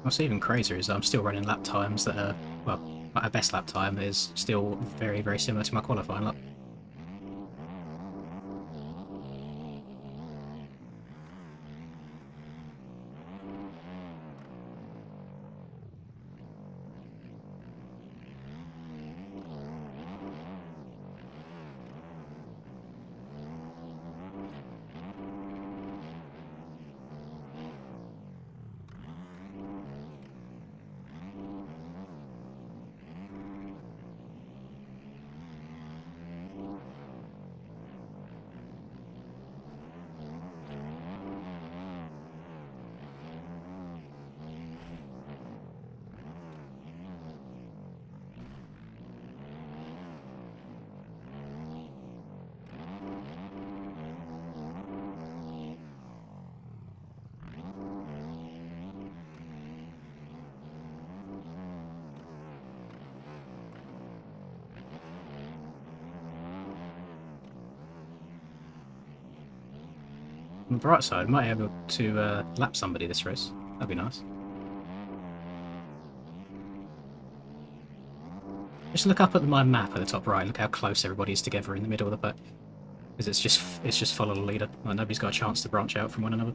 What's even crazier is I'm still running lap times that are, well, my best lap time is still very, very similar to my qualifying lap. On the bright side, I might be able to lap somebody this race. That'd be nice. Just look up at my map at the top right. Look how close everybody is together in the middle of the pack. Because it's just follow the leader. Like, nobody's got a chance to branch out from one another.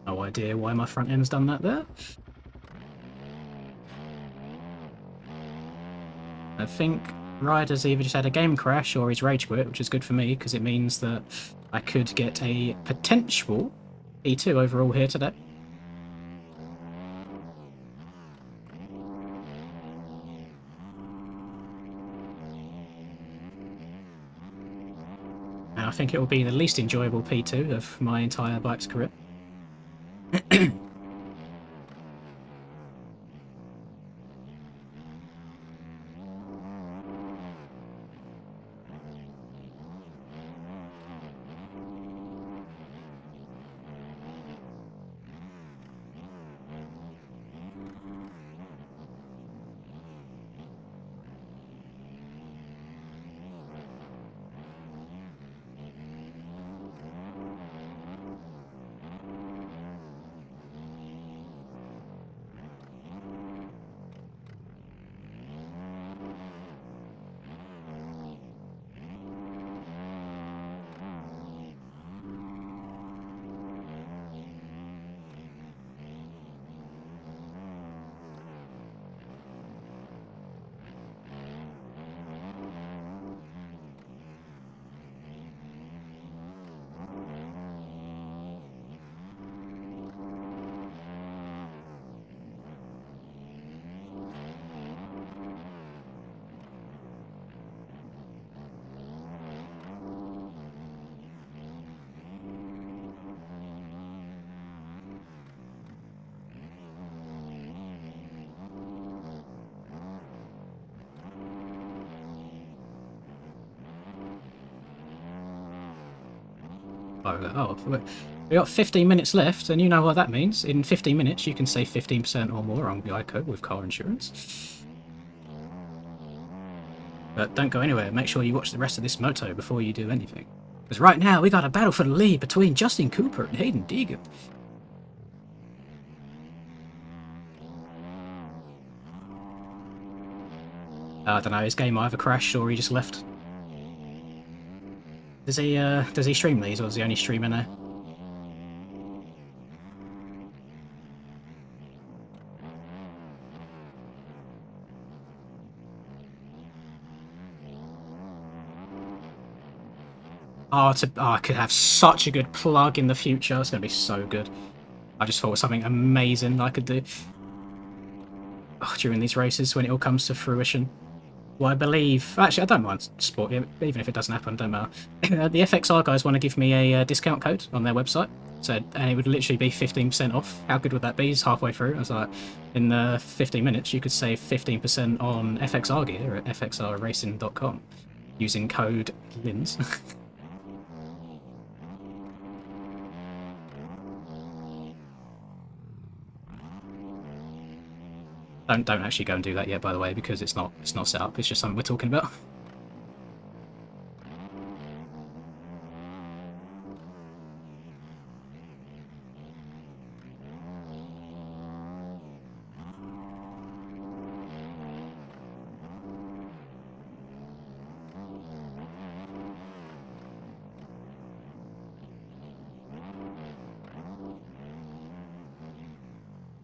No idea why my front end's done that there. I think Ryder's either just had a game crash or he's rage quit, which is good for me because it means that I could get a potential P2 overall here today. And I think it will be the least enjoyable P2 of my entire bike's career. Oh, we got 15 minutes left, and you know what that means. In 15 minutes, you can save 15% or more on Geico with car insurance. But don't go anywhere. Make sure you watch the rest of this moto before you do anything. Because right now, we got a battle for the lead between Justin Cooper and Hayden Deegan. I don't know, his game either crashed or he just left. Does he stream these, or is he only streaming now? Oh, I could have such a good plug in the future. It's going to be so good. I just thought of something amazing I could do during these races when it all comes to fruition. Well, I believe... Actually, I don't mind sport, even if it doesn't happen, don't matter. The FXR guys want to give me a discount code on their website. So, and it would literally be 15% off. How good would that be? It's halfway through. I was like, in 15 minutes, you could save 15% on FXR gear at fxrracing.com using code LINS. Don't actually go and do that yet, by the way, because it's not set up. It's just something we're talking about.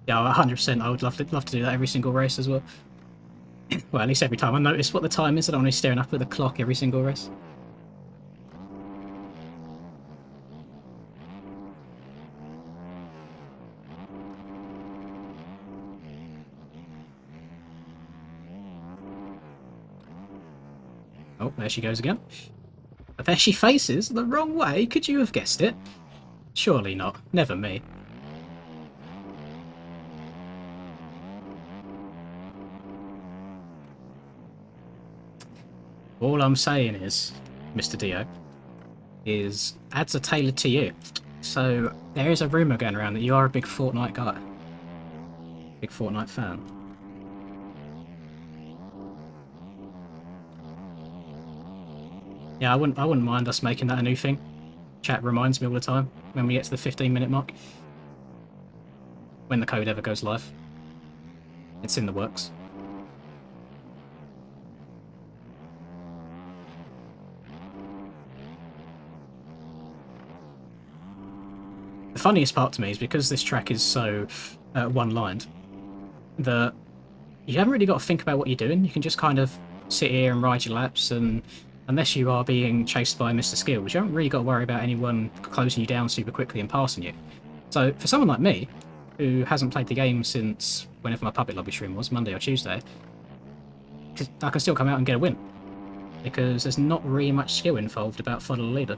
Yeah, 100%. I would love to do that every single race as well. Well, at least every time I notice what the time is. I don't want to be staring up at the clock every single race. Oh, there she goes again. But there she faces the wrong way. Could you have guessed it? Surely not. Never me. All I'm saying is, Mr. Dio, is ads are tailored to you. So there is a rumour going around that you are a big Fortnite guy. Big Fortnite fan. Yeah, I wouldn't mind us making that a new thing. Chat reminds me all the time when we get to the 15-minute mark. When the code ever goes live. It's in the works. The funniest part to me is because this track is so one-lined, that you haven't really got to think about what you're doing. You can just kind of sit here and ride your laps, and unless you are being chased by Mr. Skills, you haven't really got to worry about anyone closing you down super quickly and passing you. So for someone like me, who hasn't played the game since whenever my public lobby stream was, Monday or Tuesday, I can still come out and get a win. Because there's not really much skill involved about follow the leader.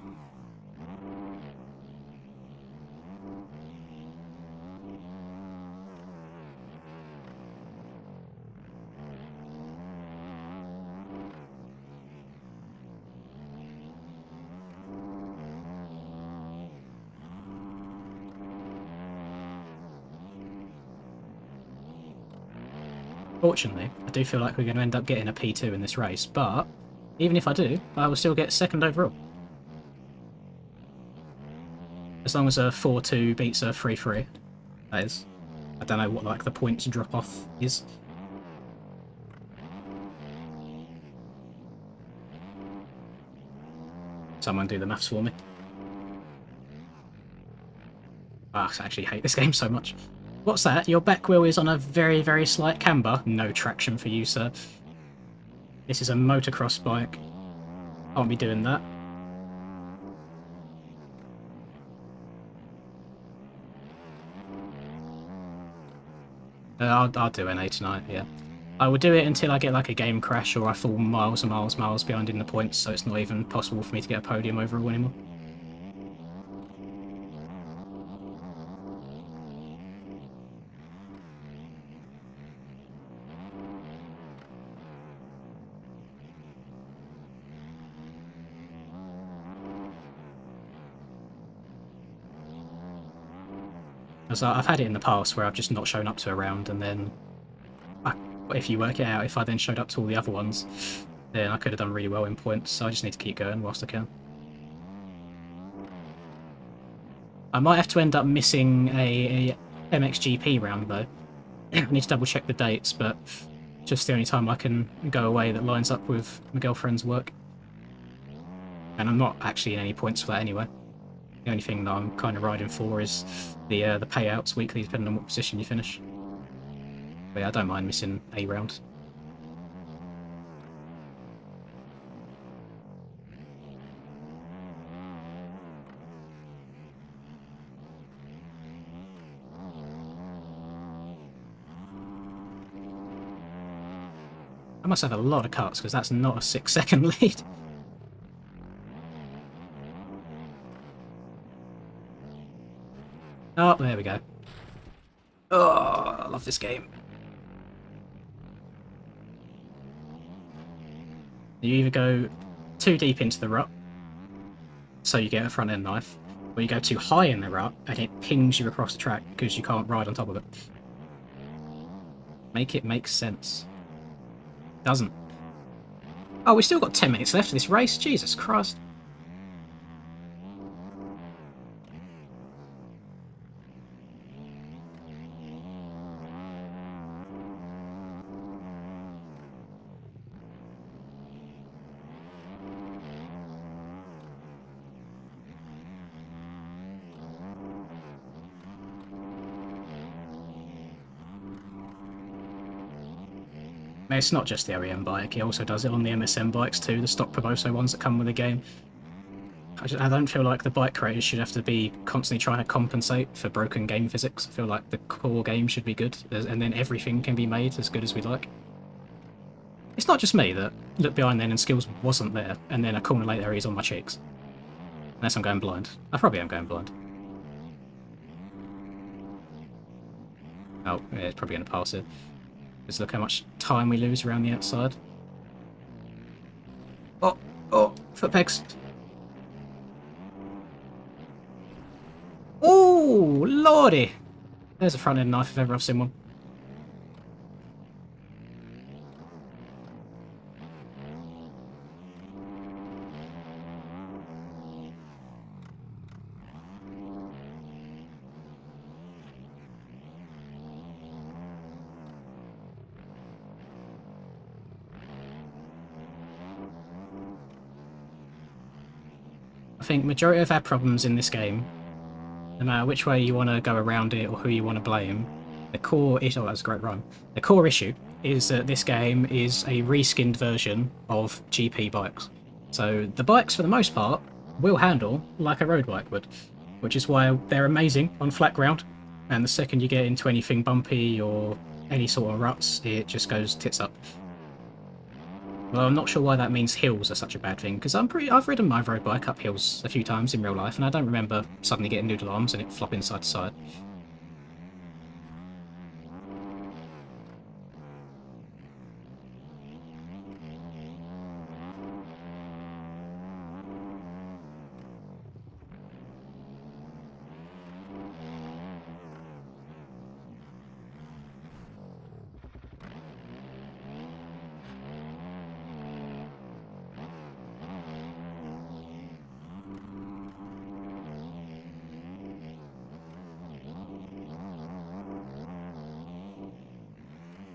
Fortunately, I do feel like we're going to end up getting a P2 in this race, but even if I do, I will still get second overall. As long as a 4-2 beats a 3-3, that is. I don't know what like the points drop off is. Someone do the maths for me. I actually hate this game so much. What's that? Your back wheel is on a very, very slight camber? No traction for you, sir. This is a motocross bike. I won't be doing that. I'll do NA tonight, yeah. I will do it until I get like a game crash or I fall miles and miles behind in the points, so it's not even possible for me to get a podium overall anymore. So I've had it in the past where I've just not shown up to a round, and then if you work it out, if I then showed up to all the other ones, then I could have done really well in points, so I just need to keep going whilst I can. I might have to end up missing a MXGP round though. I need to double check the dates, but just the only time I can go away that lines up with my girlfriend's work. And I'm not actually in any points for that anyway. The only thing that I'm kind of riding for is the payouts weekly, depending on what position you finish. But yeah, I don't mind missing a round. I must have a lot of cuts, because that's not a 6-second lead. Oh, there we go. Oh, I love this game. You either go too deep into the rut, so you get a front end knife, or you go too high in the rut and it pings you across the track because you can't ride on top of it. Make it make sense. Doesn't. Oh, we've still got 10 minutes left of this race. Jesus Christ. It's not just the OEM bike, he also does it on the MSM bikes too, the stock Promoso ones that come with the game. I don't feel like the bike creators should have to be constantly trying to compensate for broken game physics. I feel like the core game should be good, and then everything can be made as good as we like. It's not just me that looked behind then and Skills wasn't there, and then a corner later he's on my cheeks. Unless I'm going blind. I probably am going blind. Oh, yeah, it's probably going to pass it. Just look how much time we lose around the outside. Foot pegs. Oh, lordy! There's a front end knife if ever I've seen one. I think majority of our problems in this game, no matter which way you want to go around it or who you want to blame, the core issue, oh that's a great rhyme, the core issue is that this game is a reskinned version of GP bikes. So the bikes for the most part will handle like a road bike would, which is why they're amazing on flat ground, and the second you get into anything bumpy or any sort of ruts, it just goes tits up. Well, I'm not sure why that means hills are such a bad thing, because I've ridden my road bike up hills a few times in real life, and I don't remember suddenly getting noodle arms and it flopping side to side.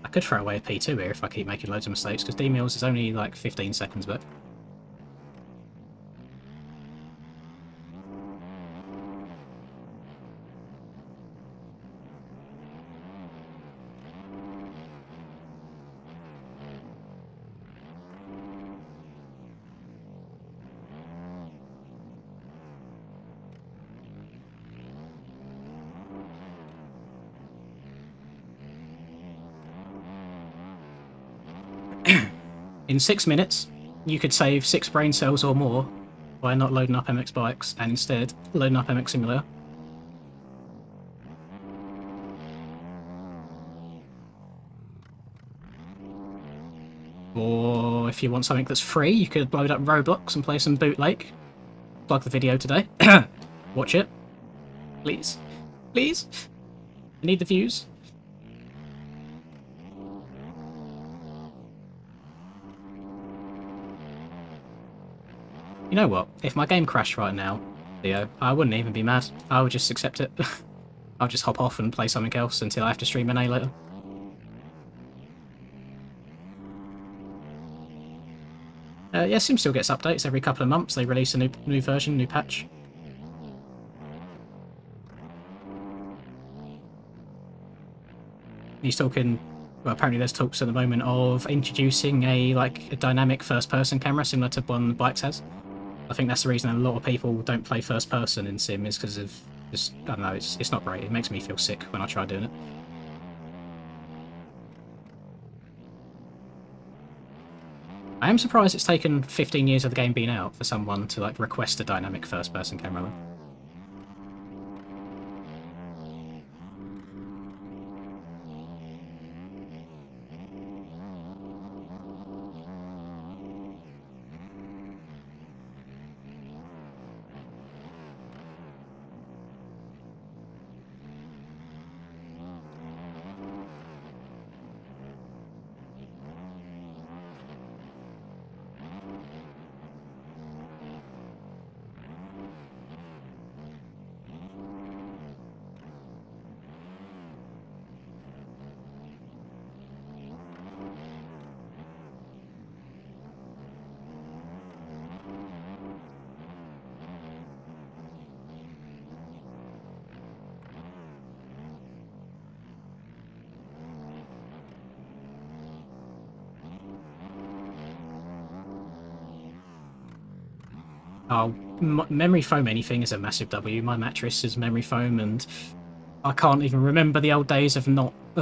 I could throw away a P2 here if I keep making loads of mistakes, because D-Mills is only like 15 seconds back. In 6 minutes, you could save 6 brain cells or more by not loading up MX bikes and instead loading up MX Simulator. Or if you want something that's free, you could load up Roblox and play some bootleg. Plug the video today. Watch it. Please. Please. I need the views. You know what? If my game crashed right now, Theo, I wouldn't even be mad. I would just accept it. I'll just hop off and play something else until I have to stream an A later. Yeah, Sim still gets updates every couple of months. They release a new version, new patch. He's talking. Well, apparently there's talks at the moment of introducing a dynamic first-person camera similar to one Bikes has. I think that's the reason a lot of people don't play first person in Sim, is because of just, I don't know, it's not great. It makes me feel sick when I try doing it. I am surprised it's taken 15 years of the game being out for someone to request a dynamic first person camera. Oh, memory foam anything is a massive W. My mattress is memory foam, and I can't even remember the old days of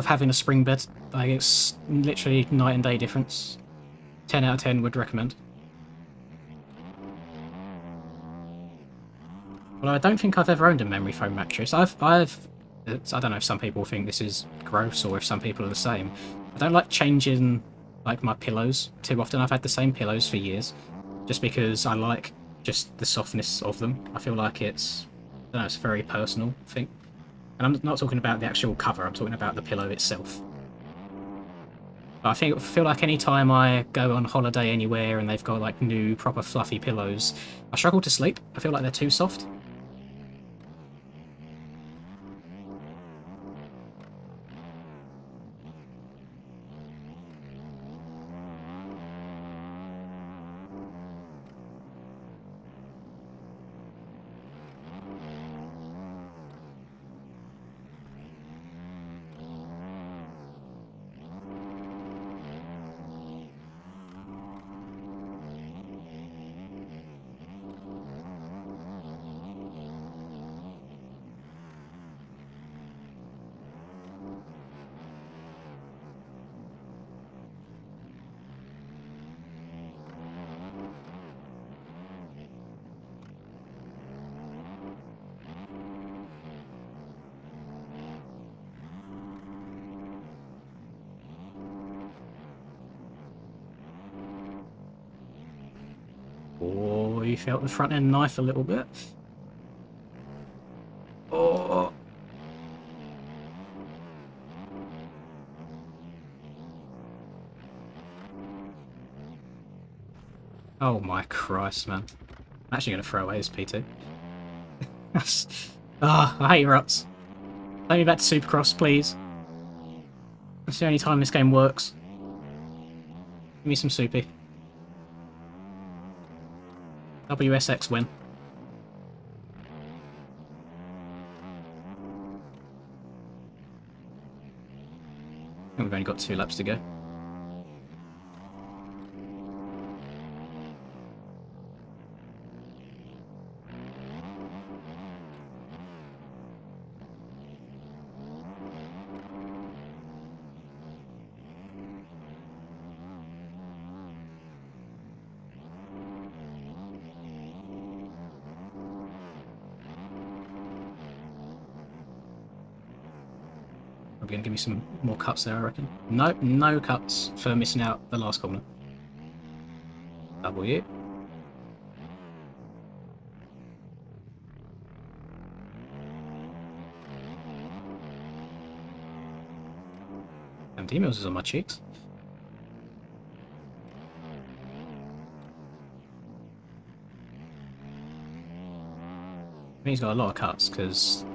having a spring bed. It's literally night and day difference. 10 out of 10 would recommend. Well, I don't think I've ever owned a memory foam mattress. I don't know if some people think this is gross or if some people are the same. I don't like changing my pillows too often. I've had the same pillows for years. just because I like just the softness of them. I feel like it's, I don't know, it's a very personal thing. And I'm not talking about the actual cover, I'm talking about the pillow itself. But I feel like any time I go on holiday anywhere and they've got like new proper fluffy pillows, I struggle to sleep. I feel like they're too soft. Oh, you felt the front end knife a little bit. Oh. Oh my Christ, man. I'm actually going to throw away this P2. I hate ruts. Take me back to Supercross, please. That's the only time this game works. Give me some soupy. WSX win. I think we've only got 2 laps to go. Probably going to give me some more cuts there, I reckon. Nope, no cuts for missing out the last corner. W. And D-Mills is on my cheeks. I mean, he's got a lot of cuts, because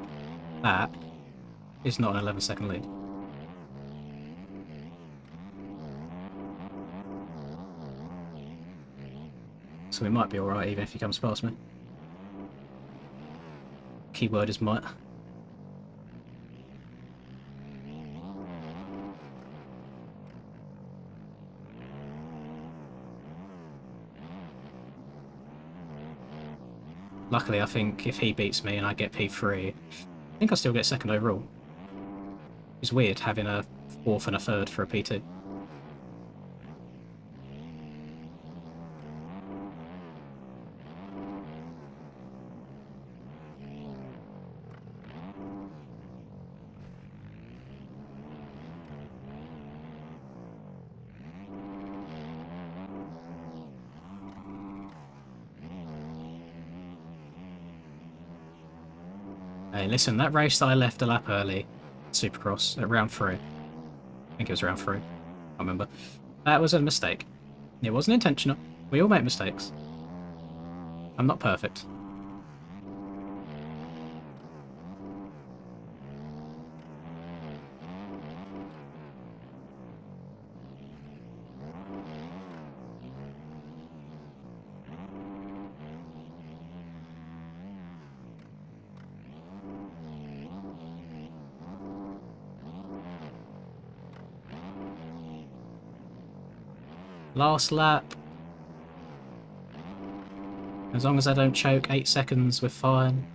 that is not an 11-second lead. So we might be alright even if he comes past me. Keyword is might. Luckily, I think if he beats me and I get P3, I think I still get second overall. It's weird having a 4th and a 3rd for a P2. Hey, listen, that race that I left a lap early, Supercross, at round 3. I think it was round 3. I can't remember. That was a mistake. It wasn't intentional. We all make mistakes. I'm not perfect. Last lap. As long as I don't choke 8 seconds, we're fine.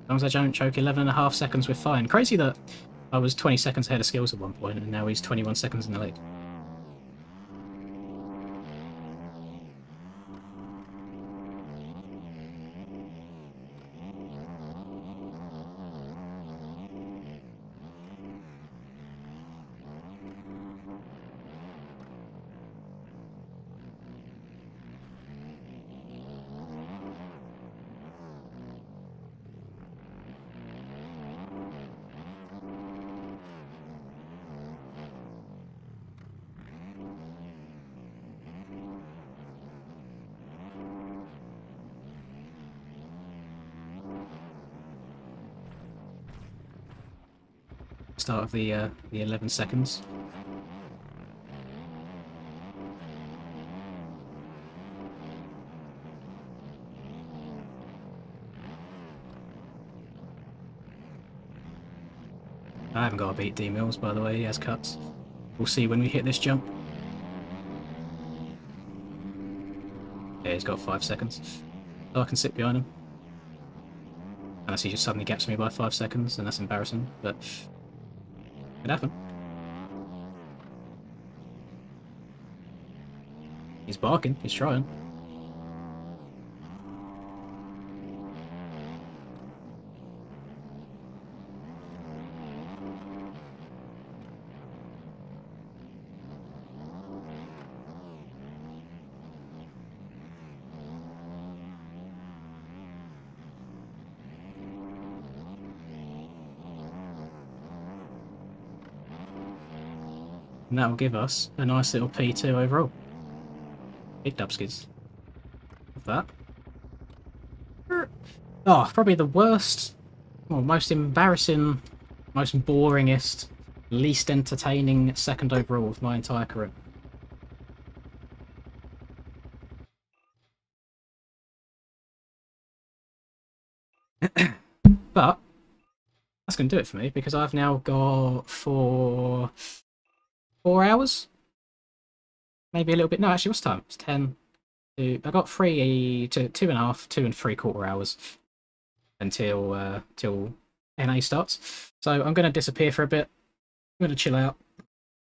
As long as I don't choke 11.5 seconds, we're fine. Crazy that I was 20 seconds ahead of Skills at one point, and now he's 21 seconds in the lead. start of the 11 seconds. I haven't got to beat D Mills, by the way, he has cuts. We'll see when we hit this jump. Yeah, he's got 5 seconds. So I can sit behind him. Unless he just suddenly gaps me by 5 seconds, and that's embarrassing, but it could happen. He's barking, he's trying. And that will give us a nice little P2 overall. Big dubskis. Of that. Oh, probably the worst, or most embarrassing, most boringest, least entertaining second overall of my entire career. But that's going to do it for me, because I've now got 4 hours? Maybe a little bit. No, actually, what's the time? It's 10. I got 3 to 2.5, 2 3/4 hours until till NA starts. So I'm going to disappear for a bit. I'm going to chill out,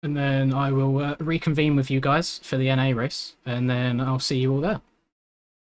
and then I will reconvene with you guys for the NA race, and then I'll see you all there.